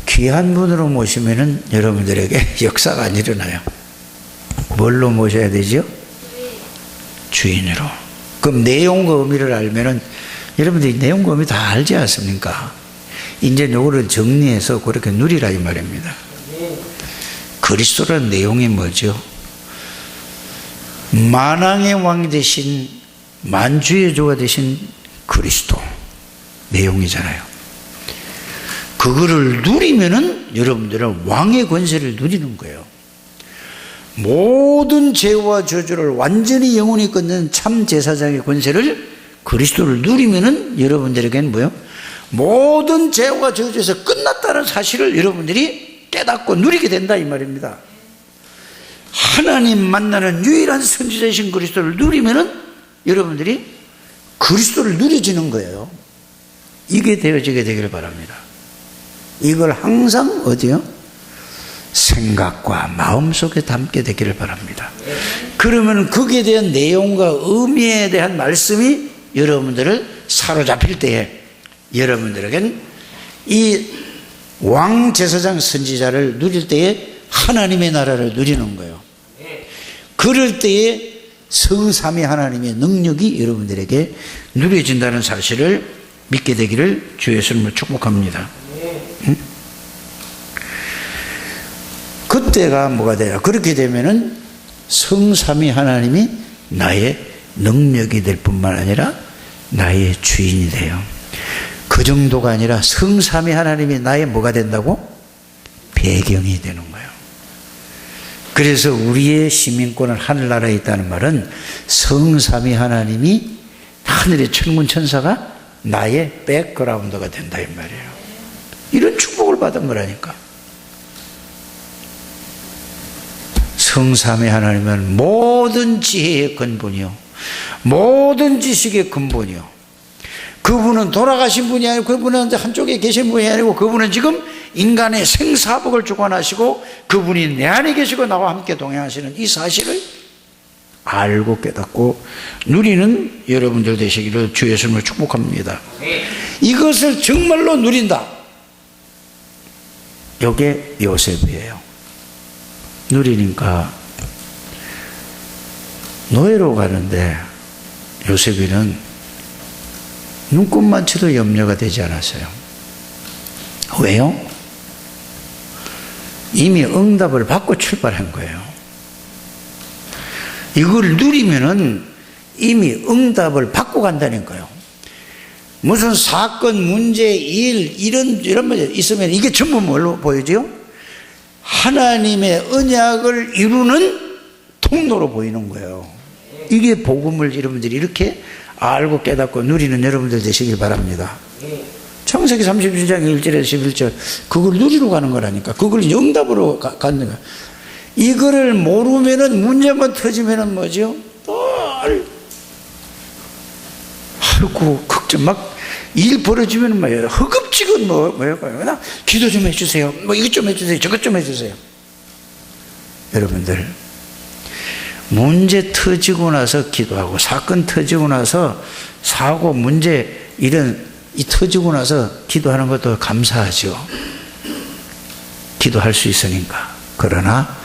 귀한 분으로 모시면은 여러분들에게 역사가 안 일어나요. 뭘로 모셔야 되죠? 주인으로. 그럼 내용과 의미를 알면은 여러분들이 내용과 의미 다 알지 않습니까? 이제 요거를 정리해서 그렇게 누리라 이 말입니다. 그리스도라는 내용이 뭐죠? 만왕의 왕이 되신, 만주의 주가 되신 그리스도 내용이잖아요. 그거를 누리면은 여러분들은 왕의 권세를 누리는 거예요. 모든 죄와 저주를 완전히 영원히 끊는 참 제사장의 권세를, 그리스도를 누리면은 여러분들에게는 뭐요? 모든 죄와 저주에서 끝났다는 사실을 여러분들이 깨닫고 누리게 된다 이 말입니다. 하나님 만나는 유일한 선지자이신 그리스도를 누리면은 여러분들이 그리스도를 누려지는 거예요. 이게 되어지게 되기를 바랍니다. 이걸 항상 어디요? 생각과 마음속에 담게 되기를 바랍니다. 그러면 거기에 대한 내용과 의미에 대한 말씀이 여러분들을 사로잡힐 때에 여러분들에겐 이 왕제사장 선지자를 누릴 때에 하나님의 나라를 누리는 거예요. 그럴 때에 성삼위 하나님의 능력이 여러분들에게 누려진다는 사실을 믿게 되기를 주 예수님을 축복합니다. 응? 그때가 뭐가 돼요? 그렇게 되면은 성삼위 하나님이 나의 능력이 될 뿐만 아니라 나의 주인이 돼요. 그 정도가 아니라 성삼위 하나님이 나의 뭐가 된다고? 배경이 되는 거예요. 그래서 우리의 시민권은 하늘나라에 있다는 말은 성삼위 하나님이 하늘의 천군 천사가 나의 백그라운드가 된다 이 말이에요. 이런 축복을 받은 거라니까. 성삼위 하나님은 모든 지혜의 근본이요, 모든 지식의 근본이요. 그분은 돌아가신 분이 아니고, 그분은 한쪽에 계신 분이 아니고, 그분은 지금 인간의 생사복을 주관하시고, 그분이 내 안에 계시고 나와 함께 동행하시는 이 사실을 알고 깨닫고 누리는 여러분들 되시기를 주 예수님을 축복합니다. 이것을 정말로 누린다. 이게 요셉이에요. 누리니까 노예로 가는데 요셉이는 눈곱만 쳐도 염려가 되지 않았어요. 왜요? 이미 응답을 받고 출발한 거예요. 이걸 누리면은 이미 응답을 받고 간다는 거예요. 무슨 사건, 문제, 일, 이런 문제 있으면 이게 전부 뭘로 보여져요? 하나님의 언약을 이루는 통로로 보이는 거예요. 이게 복음을 여러분들이 이렇게 알고 깨닫고 누리는 여러분들 되시길 바랍니다. 창세기 37장 1절에서 11절, 그걸 누리러 가는 거라니까. 그걸 응답으로 가는 거야. 이거를 모르면은, 문제만 터지면은 뭐죠? 아이고, 걱정, 막 일 벌어지면 뭐예요? 허겁지겁 뭐예요? 그냥 기도 좀 해주세요. 뭐 이것 좀 해주세요. 저것 좀 해주세요. 여러분들, 문제 터지고 나서 기도하고, 사건 터지고 나서 사고, 문제, 이런, 터지고 나서 기도하는 것도 감사하죠. 기도할 수 있으니까. 그러나,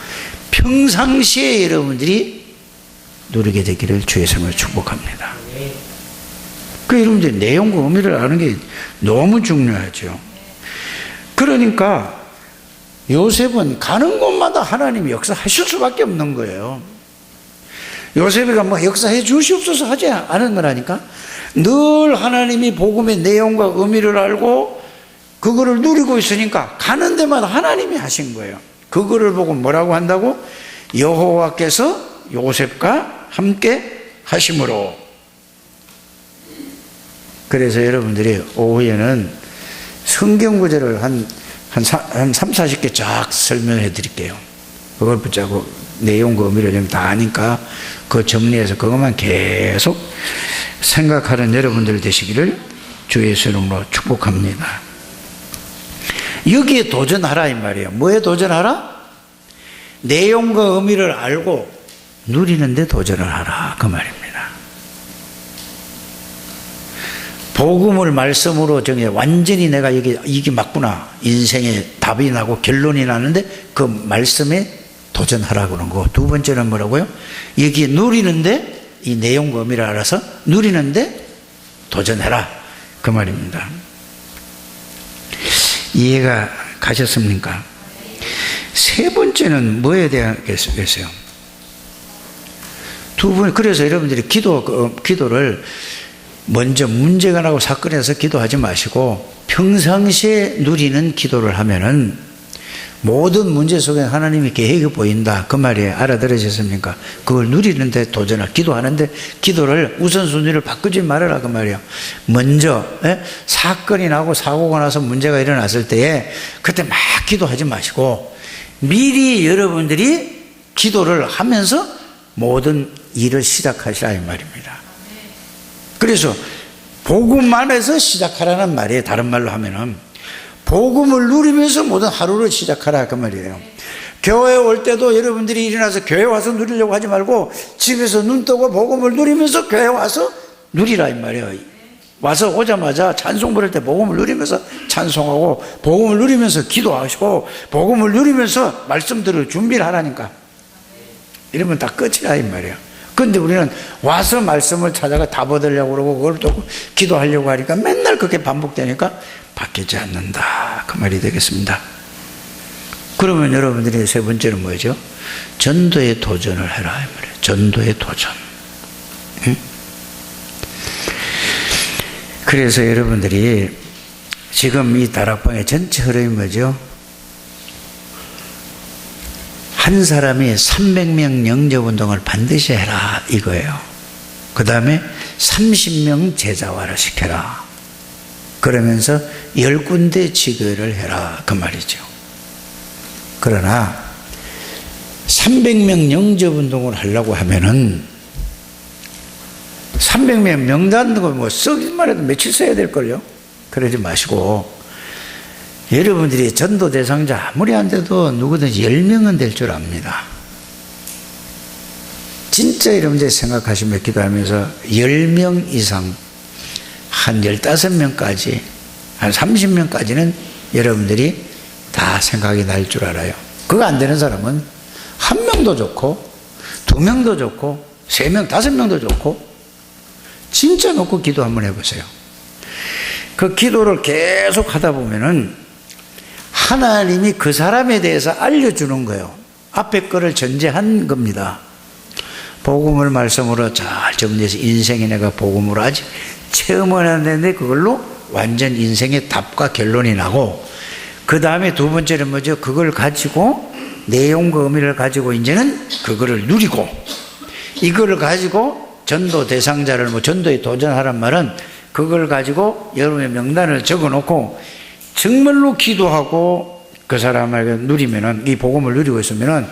평상시에 여러분들이 누리게 되기를 주의 성을 축복합니다. 그 여러분들이 내용과 의미를 아는 게 너무 중요하죠. 그러니까 요셉은 가는 곳마다 하나님이 역사하실 수밖에 없는 거예요. 요셉이가 뭐 역사해 주시옵소서 하지 않은 거라니까. 늘 하나님이 복음의 내용과 의미를 알고 그거를 누리고 있으니까 가는 데마다 하나님이 하신 거예요. 그거를 보고 뭐라고 한다고? 여호와께서 요셉과 함께 하심으로. 그래서 여러분들이 오후에는 성경 구절을 한 3, 40개 쫙 설명해 드릴게요. 그걸 붙잡고 내용과 의미를 다 아니까 그 정리해서 그것만 계속 생각하는 여러분들 되시기를 주 예수 이름으로 축복합니다. 여기에 도전하라 이 말이에요. 뭐에 도전하라? 내용과 의미를 알고 누리는데 도전을 하라 그 말입니다. 복음을 말씀으로 정해 완전히 내가 이게 맞구나, 인생의 답이 나고 결론이 나는데 그 말씀에 도전하라 그런 거. 두 번째는 뭐라고요? 여기 누리는데 이 내용과 의미를 알아서 누리는데 도전해라 그 말입니다. 이해가 가셨습니까? 세 번째는 뭐에 대하겠어요? 그래서 여러분들이 기도를 먼저 문제가 나고 사건이 나서 기도하지 마시고 평상시에 누리는 기도를 하면은 모든 문제 속에 하나님의 계획이 보인다 그 말이에요. 알아들으셨습니까? 그걸 누리는데 도전을, 기도하는데 기도를 우선순위를 바꾸지 말아라 그 말이에요. 먼저 사건이 나고 사고가 나서 문제가 일어났을 때에 그때 막 기도하지 마시고 미리 여러분들이 기도를 하면서 모든 일을 시작하시라 이 말입니다. 그래서 복음 안에서 시작하라는 말이에요. 다른 말로 하면은 복음을 누리면서 모든 하루를 시작하라 그 말이에요. 교회 올 때도 여러분들이 일어나서 교회 와서 누리려고 하지 말고 집에서 눈 뜨고 복음을 누리면서 교회 와서 누리라 이 말이에요. 와서 오자마자 찬송 부를 때 복음을 누리면서 찬송하고 복음을 누리면서 기도하시고 복음을 누리면서 말씀 들을 준비를 하라니까. 이러면 다 끝이라 이 말이에요. 그런데 우리는 와서 말씀을 찾아가 답 얻으려고 그러고 그걸 또 기도하려고 하니까 맨날 그렇게 반복되니까 바뀌지 않는다 그 말이 되겠습니다. 그러면 여러분들이 세 번째는 뭐죠? 전도에 도전을 해라 이 말이에요. 전도에 도전. 응? 그래서 여러분들이 지금 이 다락방의 전체 흐름이 뭐죠? 한 사람이 300명 영접운동을 반드시 해라 이거예요. 그 다음에 30명 제자화를 시켜라. 그러면서 10군데 지교를 해라. 그 말이죠. 그러나 300명 영접운동을 하려고 하면은 300명 명단 등을 뭐 쓰기만 해도 며칠 써야 될걸요. 그러지 마시고 여러분들이 전도 대상자 아무리 안 돼도 누구든지 10명은 될 줄 압니다. 진짜 여러분들이 생각하시면 기도하면서 10명 이상 한 15명까지 한 30명까지는 여러분들이 다 생각이 날 줄 알아요. 그거 안 되는 사람은 1명도 좋고 2명도 좋고 3명, 5명도 좋고 진짜 놓고 기도 한번 해보세요. 그 기도를 계속 하다 보면은 하나님이 그 사람에 대해서 알려주는 거예요. 앞에 거를 전제한 겁니다. 복음을 말씀으로 잘 정리해서 인생에 내가 복음으로 아직 체험을 하는데 그걸로 완전 인생의 답과 결론이 나고, 그 다음에 두 번째는 뭐죠? 그걸 가지고 내용과 의미를 가지고 이제는 그거를 누리고, 이거를 가지고 전도 대상자를 뭐 전도에 도전하란 말은 그걸 가지고 여러분의 명단을 적어놓고 정말로 기도하고 그 사람에게 누리면은, 이 복음을 누리고 있으면은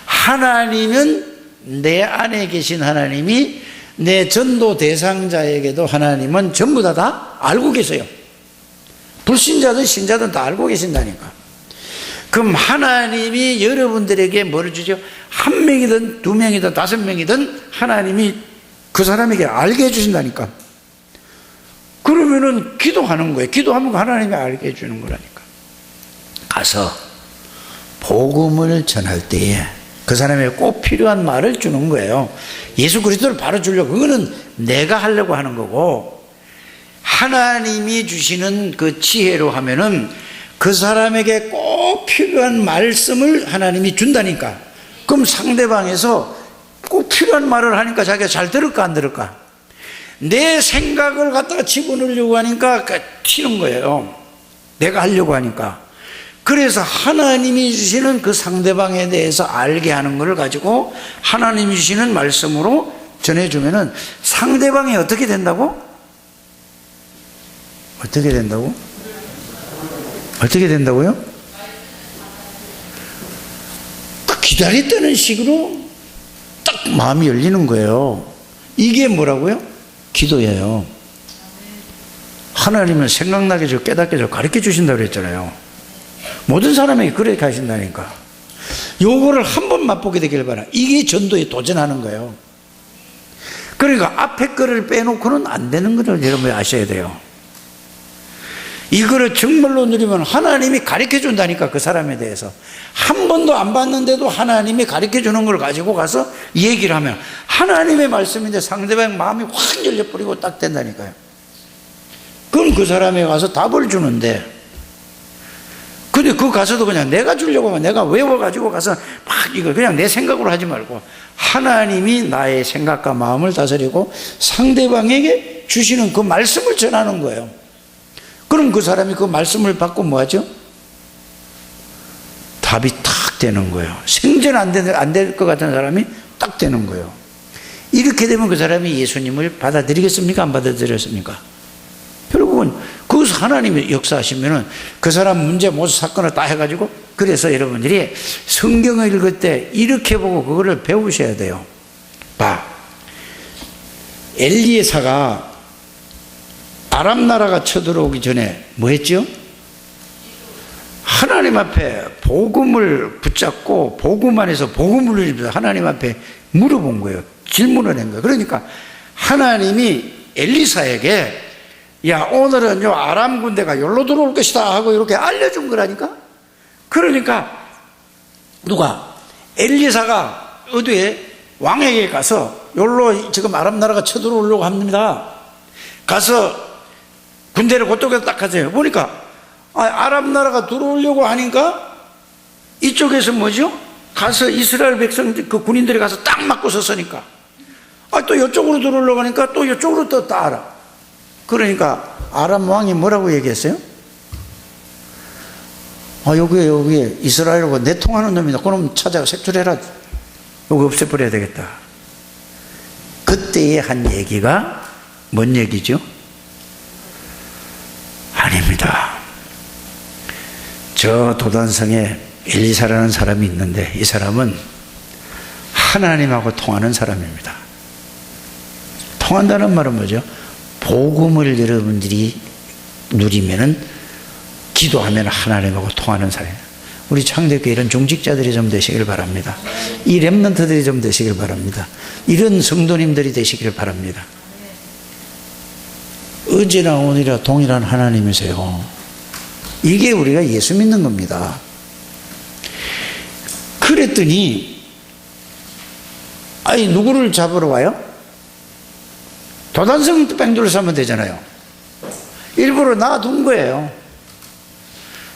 하나님은 내 안에 계신 하나님이 내 전도 대상자에게도 하나님은 전부 다 알고 계세요. 불신자든 신자든 다 알고 계신다니까. 그럼 하나님이 여러분들에게 뭐를 주죠? 1명이든 2명이든 5명이든 하나님이 그 사람에게 알게 해주신다니까. 그러면은 기도하는 거예요. 기도하면 하나님이 알게 해주는 거라니까. 가서 복음을 전할 때에 그 사람에게 꼭 필요한 말을 주는 거예요. 예수 그리스도를 바로 주려고, 그거는 내가 하려고 하는 거고, 하나님이 주시는 그 지혜로 하면은 그 사람에게 꼭 필요한 말씀을 하나님이 준다니까. 그럼 상대방에서 꼭 필요한 말을 하니까 자기가 잘 들을까 안 들을까? 내 생각을 갖다가 집어넣으려고 하니까 튀는 거예요. 내가 하려고 하니까. 그래서 하나님이 주시는 그 상대방에 대해서 알게 하는 것을 가지고 하나님이 주시는 말씀으로 전해주면은 상대방이 어떻게 된다고? 어떻게 된다고? 어떻게 된다고요? 기다렸다는 식으로 딱 마음이 열리는 거예요. 이게 뭐라고요? 기도예요. 하나님은 생각나게 저 깨닫게 저 가르쳐 주신다고 그랬잖아요. 모든 사람에게 그렇게 하신다니까. 요거를 한번 맛보게 되길 바라. 이게 전도에 도전하는 거예요. 그러니까 앞에 거를 빼놓고는 안 되는 것을 여러분이 아셔야 돼요. 이거를 정말로 누리면 하나님이 가르쳐 준다니까. 그 사람에 대해서 한 번도 안 봤는데도 하나님이 가르쳐 주는 걸 가지고 가서 얘기를 하면 하나님의 말씀인데 상대방 마음이 확 열려버리고 딱 된다니까요. 그럼 그 사람에 가서 답을 주는데, 근데 그 가서도 그냥 내가 주려고 하면 내가 외워가지고 가서 막 이거 그냥 내 생각으로 하지 말고 하나님이 나의 생각과 마음을 다스리고 상대방에게 주시는 그 말씀을 전하는 거예요. 그럼 그 사람이 그 말씀을 받고 뭐 하죠? 답이 탁 되는 거예요. 생전 안 될 것 같은 사람이 딱 되는 거예요. 이렇게 되면 그 사람이 예수님을 받아들이겠습니까? 안 받아들였습니까? 결국은 그 하나님이 역사하시면은 그 사람 문제 모수 사건을 다 해가지고, 그래서 여러분들이 성경을 읽을 때 이렇게 보고 그거를 배우셔야 돼요. 봐, 엘리에사가 아람 나라가 쳐들어오기 전에 뭐 했죠? 하나님 앞에 복음을 붙잡고 복음 안에서 복음을 누리면서 하나님 앞에 물어본 거예요. 질문을 한 거예요. 그러니까 하나님이 엘리사에게 야, 오늘은 요 아람 군대가 여기로 들어올 것이다 하고 이렇게 알려준 거라니까. 그러니까 누가? 엘리사가 어디에? 왕에게 가서 여기로 지금 아람 나라가 쳐들어오려고 합니다. 가서 군대를 그쪽에서 딱 하세요. 보니까 아람 나라가 들어오려고 하니까 이쪽에서 뭐죠? 가서 이스라엘 백성 그 군인들이 가서 딱 맞고 섰으니까 또 이쪽으로 들어오려고 하니까 또 이쪽으로 또 따라. 그러니까 아람 왕이 뭐라고 얘기했어요? 여기에 이스라엘하고 내통하는 놈이다. 그럼 찾아가 색출해라. 여기 없애버려야 되겠다. 그때 때에 한 얘기가 뭔 얘기죠? 아닙니다. 저 도단성에 엘리사라는 사람이 있는데 이 사람은 하나님하고 통하는 사람입니다. 통한다는 말은 뭐죠? 복음을 여러분들이 누리면은 기도하면 하나님하고 통하는 사람이에요. 우리 창대교회 이런 중직자들이 좀 되시길 바랍니다. 이 렘넌트들이 좀 되시길 바랍니다. 이런 성도님들이 되시길 바랍니다. 어제나 오늘이나 동일한 하나님이세요. 이게 우리가 예수 믿는 겁니다. 그랬더니 아니 누구를 잡으러 와요? 도단성 뺑돌을 사면 되잖아요. 일부러 놔둔 거예요.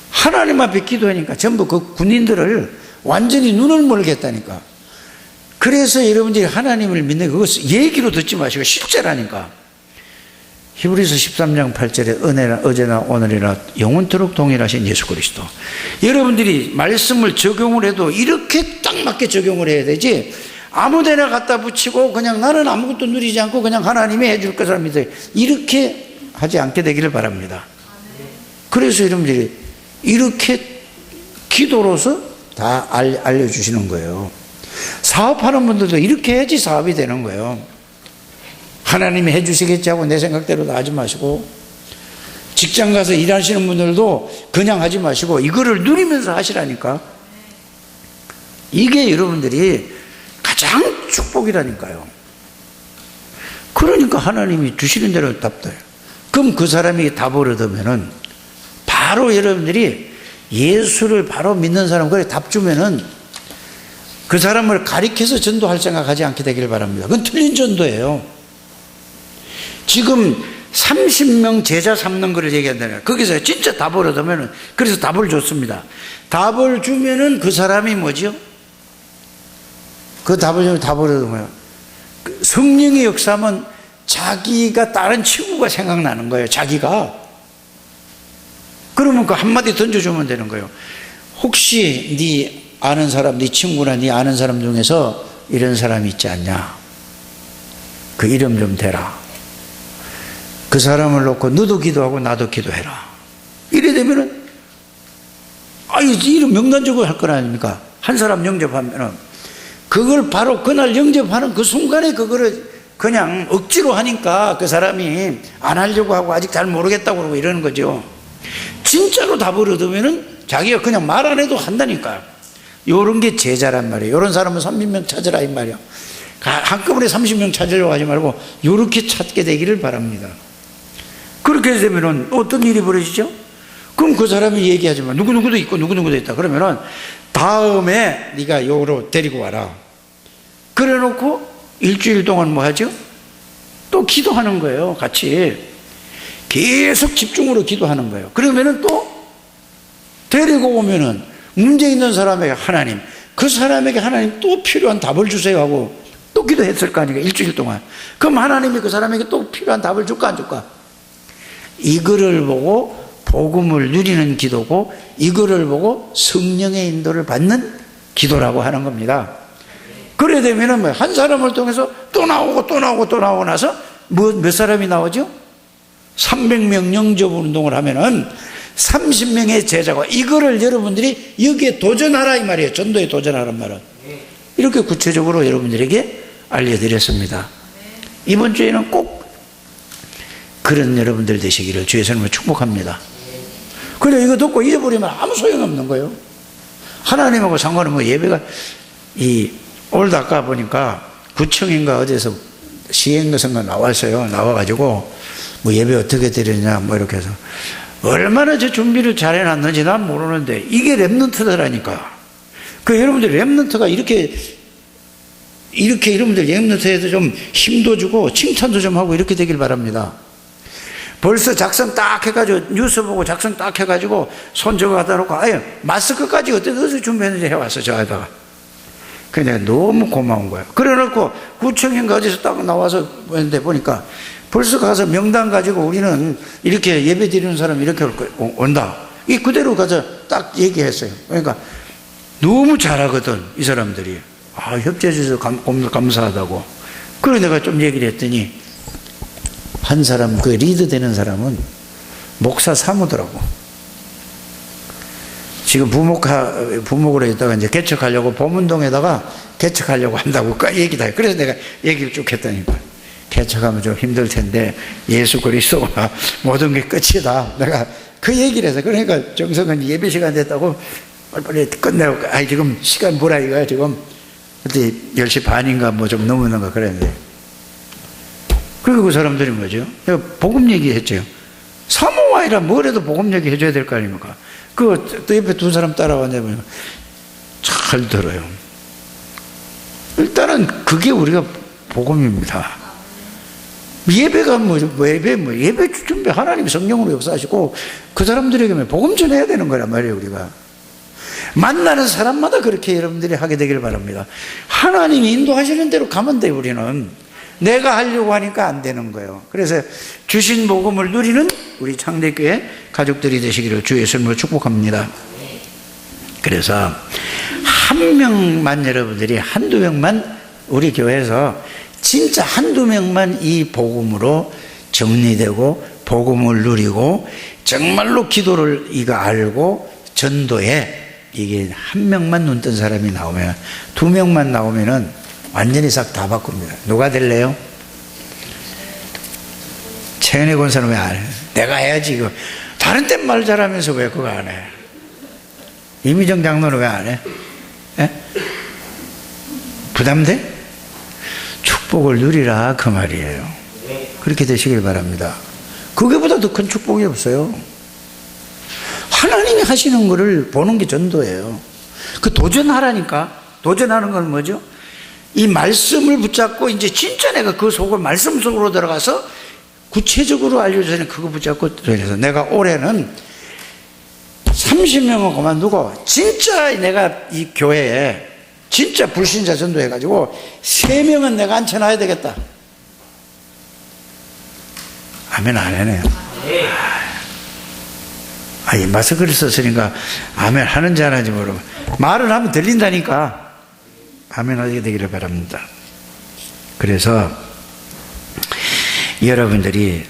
하나님 앞에 기도하니까 전부 그 군인들을 완전히 눈을 멀게 했다니까. 그래서 여러분들이 하나님을 믿는 그것을 얘기로 듣지 마시고 실제라니까. 히브리서 13장 8절에 은혜나 어제나 오늘이나 영원토록 동일하신 예수 그리스도. 여러분들이 말씀을 적용을 해도 이렇게 딱 맞게 적용을 해야 되지, 아무데나 갖다 붙이고 그냥 나는 아무것도 누리지 않고 그냥 하나님이 해줄 것을 믿어요. 이렇게 하지 않게 되기를 바랍니다. 그래서 여러분들이 이렇게 기도로서 다 알려주시는 거예요. 사업하는 분들도 이렇게 해야지 사업이 되는 거예요. 하나님이 해주시겠지 하고 내 생각대로 다 하지 마시고, 직장 가서 일하시는 분들도 그냥 하지 마시고 이거를 누리면서 하시라니까. 이게 여러분들이 가장 축복이라니까요. 그러니까 하나님이 주시는 대로 답돼요. 그럼 그 사람이 답을 얻으면은 바로 여러분들이 예수를 바로 믿는 사람, 그래 답 주면은 그 사람을 가리켜서 전도할 생각하지 않게 되기를 바랍니다. 그건 틀린 전도예요. 지금 30명 제자 삼는 거를 얘기한다면 거기서 진짜 답을 얻으면은, 그래서 답을 줬습니다. 답을 주면은 그 사람이 뭐죠? 그 답을 주면 답을 얻으면 성령의 역사하면 자기가 다른 친구가 생각나는 거예요. 자기가. 그러면 그 한마디 던져주면 되는 거예요. 혹시 네 아는 사람, 네 친구나 네 아는 사람 중에서 이런 사람이 있지 않냐? 그 이름 좀 대라. 그 사람을 놓고 너도 기도하고 나도 기도해라. 이래 되면은 이름 명단 적고 할 건 아닙니까? 한 사람 영접하면은 그걸 바로 그날 영접하는 그 순간에 그거를 그냥 억지로 하니까 그 사람이 안 하려고 하고 아직 잘 모르겠다고 그러고 이러는 거죠. 진짜로 답을 얻으면은 자기가 그냥 말 안 해도 한다니까요. 요런 게 제자란 말이에요. 요런 사람은 30명 찾으라 이 말이에요. 한꺼번에 30명 찾으려고 하지 말고 요렇게 찾게 되기를 바랍니다. 그렇게 되면은 어떤 일이 벌어지죠? 그럼 그 사람이 얘기하지만 누구누구도 있고 누구누구도 있다. 그러면은 다음에 네가 요로 데리고 와라. 그래 놓고 일주일 동안 뭐 하죠? 또 기도하는 거예요. 같이 계속 집중으로 기도하는 거예요. 그러면은 또 데리고 오면은 문제 있는 사람에게 하나님, 그 사람에게 하나님 또 필요한 답을 주세요 하고 또 기도했을 거 아닙니까? 일주일 동안. 그럼 하나님이 그 사람에게 또 필요한 답을 줄까 안 줄까? 이거를 보고 복음을 누리는 기도고, 이거를 보고 성령의 인도를 받는 기도라고 하는 겁니다. 그래 되면은 한 사람을 통해서 또 나오고 또 나오고 또 나오고 나서 몇 사람이 나오죠? 300명 영접 운동을 하면은 30명의 제자가, 이거를 여러분들이 여기에 도전하라 이 말이에요. 전도에 도전하란 말은. 이렇게 구체적으로 여러분들에게 알려드렸습니다. 이번 주에는 꼭 그런 여러분들 되시기를 주의 이름으로 축복합니다. 그래 이거 듣고 잊어버리면 아무 소용없는 거예요. 하나님하고 상관은 뭐 예배가 오늘도 아까 보니까 구청인가 어디서 시행선가 나왔어요. 나와가지고 뭐 예배 어떻게 드리냐 뭐 이렇게 해서 얼마나 저 준비를 잘 해놨는지 난 모르는데 이게 렘넌트더라니까. 그 여러분들 렘넌트가 이렇게 여러분들 렘넌트에도 좀 힘도 주고 칭찬도 좀 하고 이렇게 되길 바랍니다. 벌써 작성 딱 해가지고 뉴스 보고 작성 딱 해가지고 손 저거 갖다 놓고 마스크까지 어디서 준비했는지 해왔어 저에다가. 그냥 너무 고마운 거예요. 그래 놓고 구청인가 어디서 딱 나와서 했는데 보니까 벌써 가서 명단 가지고 우리는 이렇게 예배 드리는 사람 이렇게 온다. 이 그대로 가서 딱 얘기했어요. 그러니까 너무 잘하거든 이 사람들이. 협조해 주셔서 감사하다고. 그래서 내가 좀 얘기를 했더니 한 사람, 그 리드 되는 사람은 목사 사무더라고. 지금 부목으로 있다가 이제 개척하려고 범운동에다가 개척하려고 한다고 얘기다 해. 그래서 내가 얘기를 쭉 했다니까. 개척하면 좀 힘들 텐데 예수 그리스도가 모든 게 끝이다. 내가 그 얘기를 해서, 그러니까 정성은 예배 시간 됐다고 빨리 끝내고, 지금 시간 뭐라 이거야 지금. 그때 10시 반인가 뭐 좀 넘었는가 그랬는데. 그리고 그 사람들이 뭐죠? 내가 복음 얘기했죠. 사모아이라 뭐래도 복음 얘기 해줘야 될 거 아닙니까? 또 옆에 두 사람 따라왔는데 잘 들어요. 일단은 그게 우리가 복음입니다. 예배가 예배 준비 하나님이 성령으로 역사하시고 그 사람들에게 복음 전해야 되는 거란 말이에요. 우리가 만나는 사람마다 그렇게 여러분들이 하게 되길 바랍니다. 하나님이 인도하시는 대로 가면 돼요. 우리는 내가 하려고 하니까 안 되는 거예요. 그래서 주신 복음을 누리는 우리 창대교회 가족들이 되시기를 주의 이름으로 축복합니다. 그래서 한 명만, 여러분들이 한두 명만 우리 교회에서 진짜 한두 명만 이 복음으로 정리되고 복음을 누리고 정말로 기도를 이거 알고 전도에 이게 한 명만 눈 뜬 사람이 나오면, 두 명만 나오면은 완전히 싹 다 바꿉니다. 누가 될래요? 최은혜 권사는 왜 안 해? 내가 해야지. 이거 다른 땐 말 잘하면서 왜 그거 안 해? 이미정 장로는 왜 안 해? 에? 부담돼? 축복을 누리라 그 말이에요. 그렇게 되시길 바랍니다. 그게보다 더 큰 축복이 없어요. 하나님이 하시는 거를 보는 게 전도예요. 그 도전하라니까. 도전하는 건 뭐죠? 이 말씀을 붙잡고 이제 진짜 내가 그 속을 말씀 속으로 들어가서 구체적으로 알려주세요. 그거 붙잡고 들어가서 내가 올해는 30명은 그만두고 진짜 내가 이 교회에 진짜 불신자 전도해가지고 3명은 내가 앉혀놔야 되겠다. 아멘 안 하네요. 이 마스크를 썼으니까 아멘 하는지 안 하는지 모르고 말을 하면 들린다니까. 아멘 하게 되기를 바랍니다. 그래서 여러분들이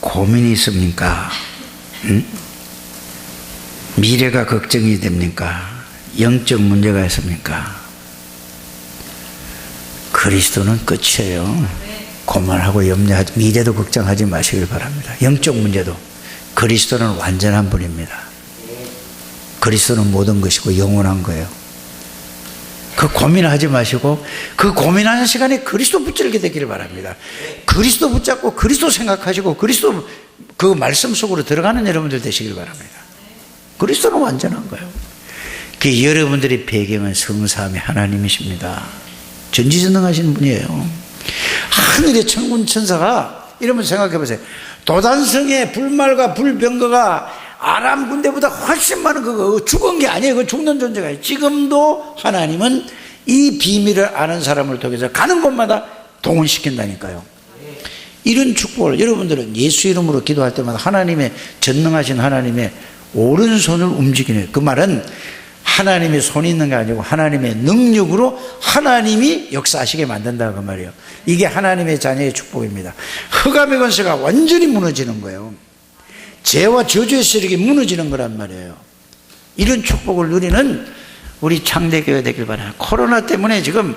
고민이 있습니까? 응? 미래가 걱정이 됩니까? 영적 문제가 있습니까? 그리스도는 끝이에요. 고만하고 염려하지, 미래도 걱정하지 마시길 바랍니다. 영적 문제도 그리스도는 완전한 분입니다. 그리스도는 모든 것이고 영원한 거예요. 그 고민하지 마시고 그 고민하는 시간에 그리스도 붙들게 되기를 바랍니다. 그리스도 붙잡고 그리스도 생각하시고 그리스도 그 말씀 속으로 들어가는 여러분들 되시길 바랍니다. 그리스도는 완전한 거예요. 그 여러분들의 배경은 성삼위 하나님이십니다. 전지전능하신 분이에요. 하늘의 천군 천사가 이러면서 생각해 보세요. 도단성의 불말과 불병거가 아람 군대보다 훨씬 많은 그거 죽은 게 아니에요. 그 죽는 존재가 있어요. 지금도 하나님은 이 비밀을 아는 사람을 통해서 가는 곳마다 동원시킨다니까요. 이런 축복을 여러분들은 예수 이름으로 기도할 때마다 하나님의 전능하신 하나님의 오른손을 움직이는, 그 말은 하나님의 손이 있는 게 아니고 하나님의 능력으로 하나님이 역사하시게 만든다 그 말이에요. 이게 하나님의 자녀의 축복입니다. 흑암의 권세가 완전히 무너지는 거예요. 죄와 저주의 세력이 무너지는 거란 말이에요. 이런 축복을 누리는 우리 창대교회 되길 바라요. 코로나 때문에 지금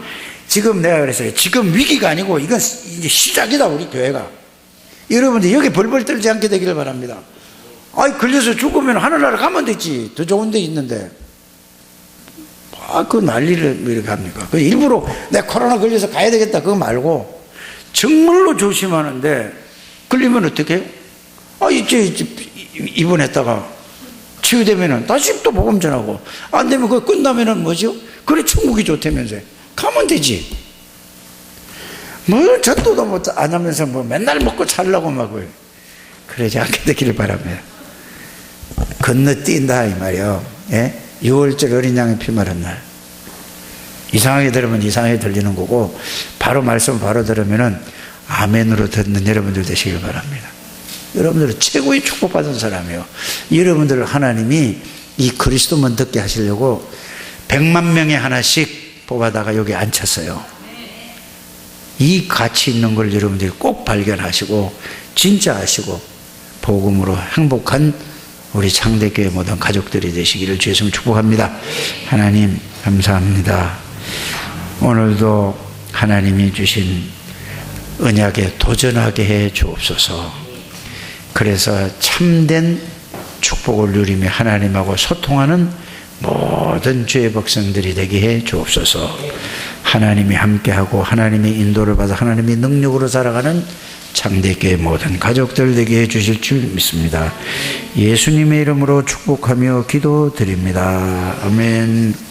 내가 그랬어요. 지금 위기가 아니고 이건 이제 시작이다. 우리 교회가. 여러분들 여기 벌벌 떨지 않게 되기를 바랍니다. 걸려서 죽으면 하늘나라 가면 되지. 더 좋은 데 있는데. 그 난리를 왜 이렇게 합니까? 일부러 내가 코로나 걸려서 가야 되겠다 그거 말고 정말로 조심하는데 걸리면 어떻게 해요? 이제 입원했다가 치유되면은 다시 또 복음 전하고, 안 되면 그거 끝나면은 뭐죠? 그래 천국이 좋다면서요. 가면 되지. 뭘 전도도 못 안 하면서 뭐 맨날 먹고 살라고 막 그러지 않게 되기를 바랍니다. 건너뛴다 이 말이요. 예? 6월절 어린 양의 피 마른 날. 이상하게 들으면 이상하게 들리는 거고, 바로 말씀 바로 들으면은 아멘으로 듣는 여러분들 되시길 바랍니다. 여러분들은 최고의 축복받은 사람이에요. 여러분들을 하나님이 이 그리스도만 듣게 하시려고 100만 명에 하나씩 뽑아다가 여기 앉혔어요. 이 가치 있는 걸 여러분들이 꼭 발견하시고 진짜 아시고 복음으로 행복한 우리 창대교회 모든 가족들이 되시기를 주의 이름으로 축복합니다. 하나님 감사합니다. 오늘도 하나님이 주신 언약에 도전하게 해 주옵소서. 그래서 참된 축복을 누리며 하나님하고 소통하는 모든 주의 백성들이 되게 해 주옵소서. 하나님이 함께하고 하나님의 인도를 받아 하나님의 능력으로 살아가는 창대교회 모든 가족들 되게 해 주실 줄 믿습니다. 예수님의 이름으로 축복하며 기도드립니다. 아멘.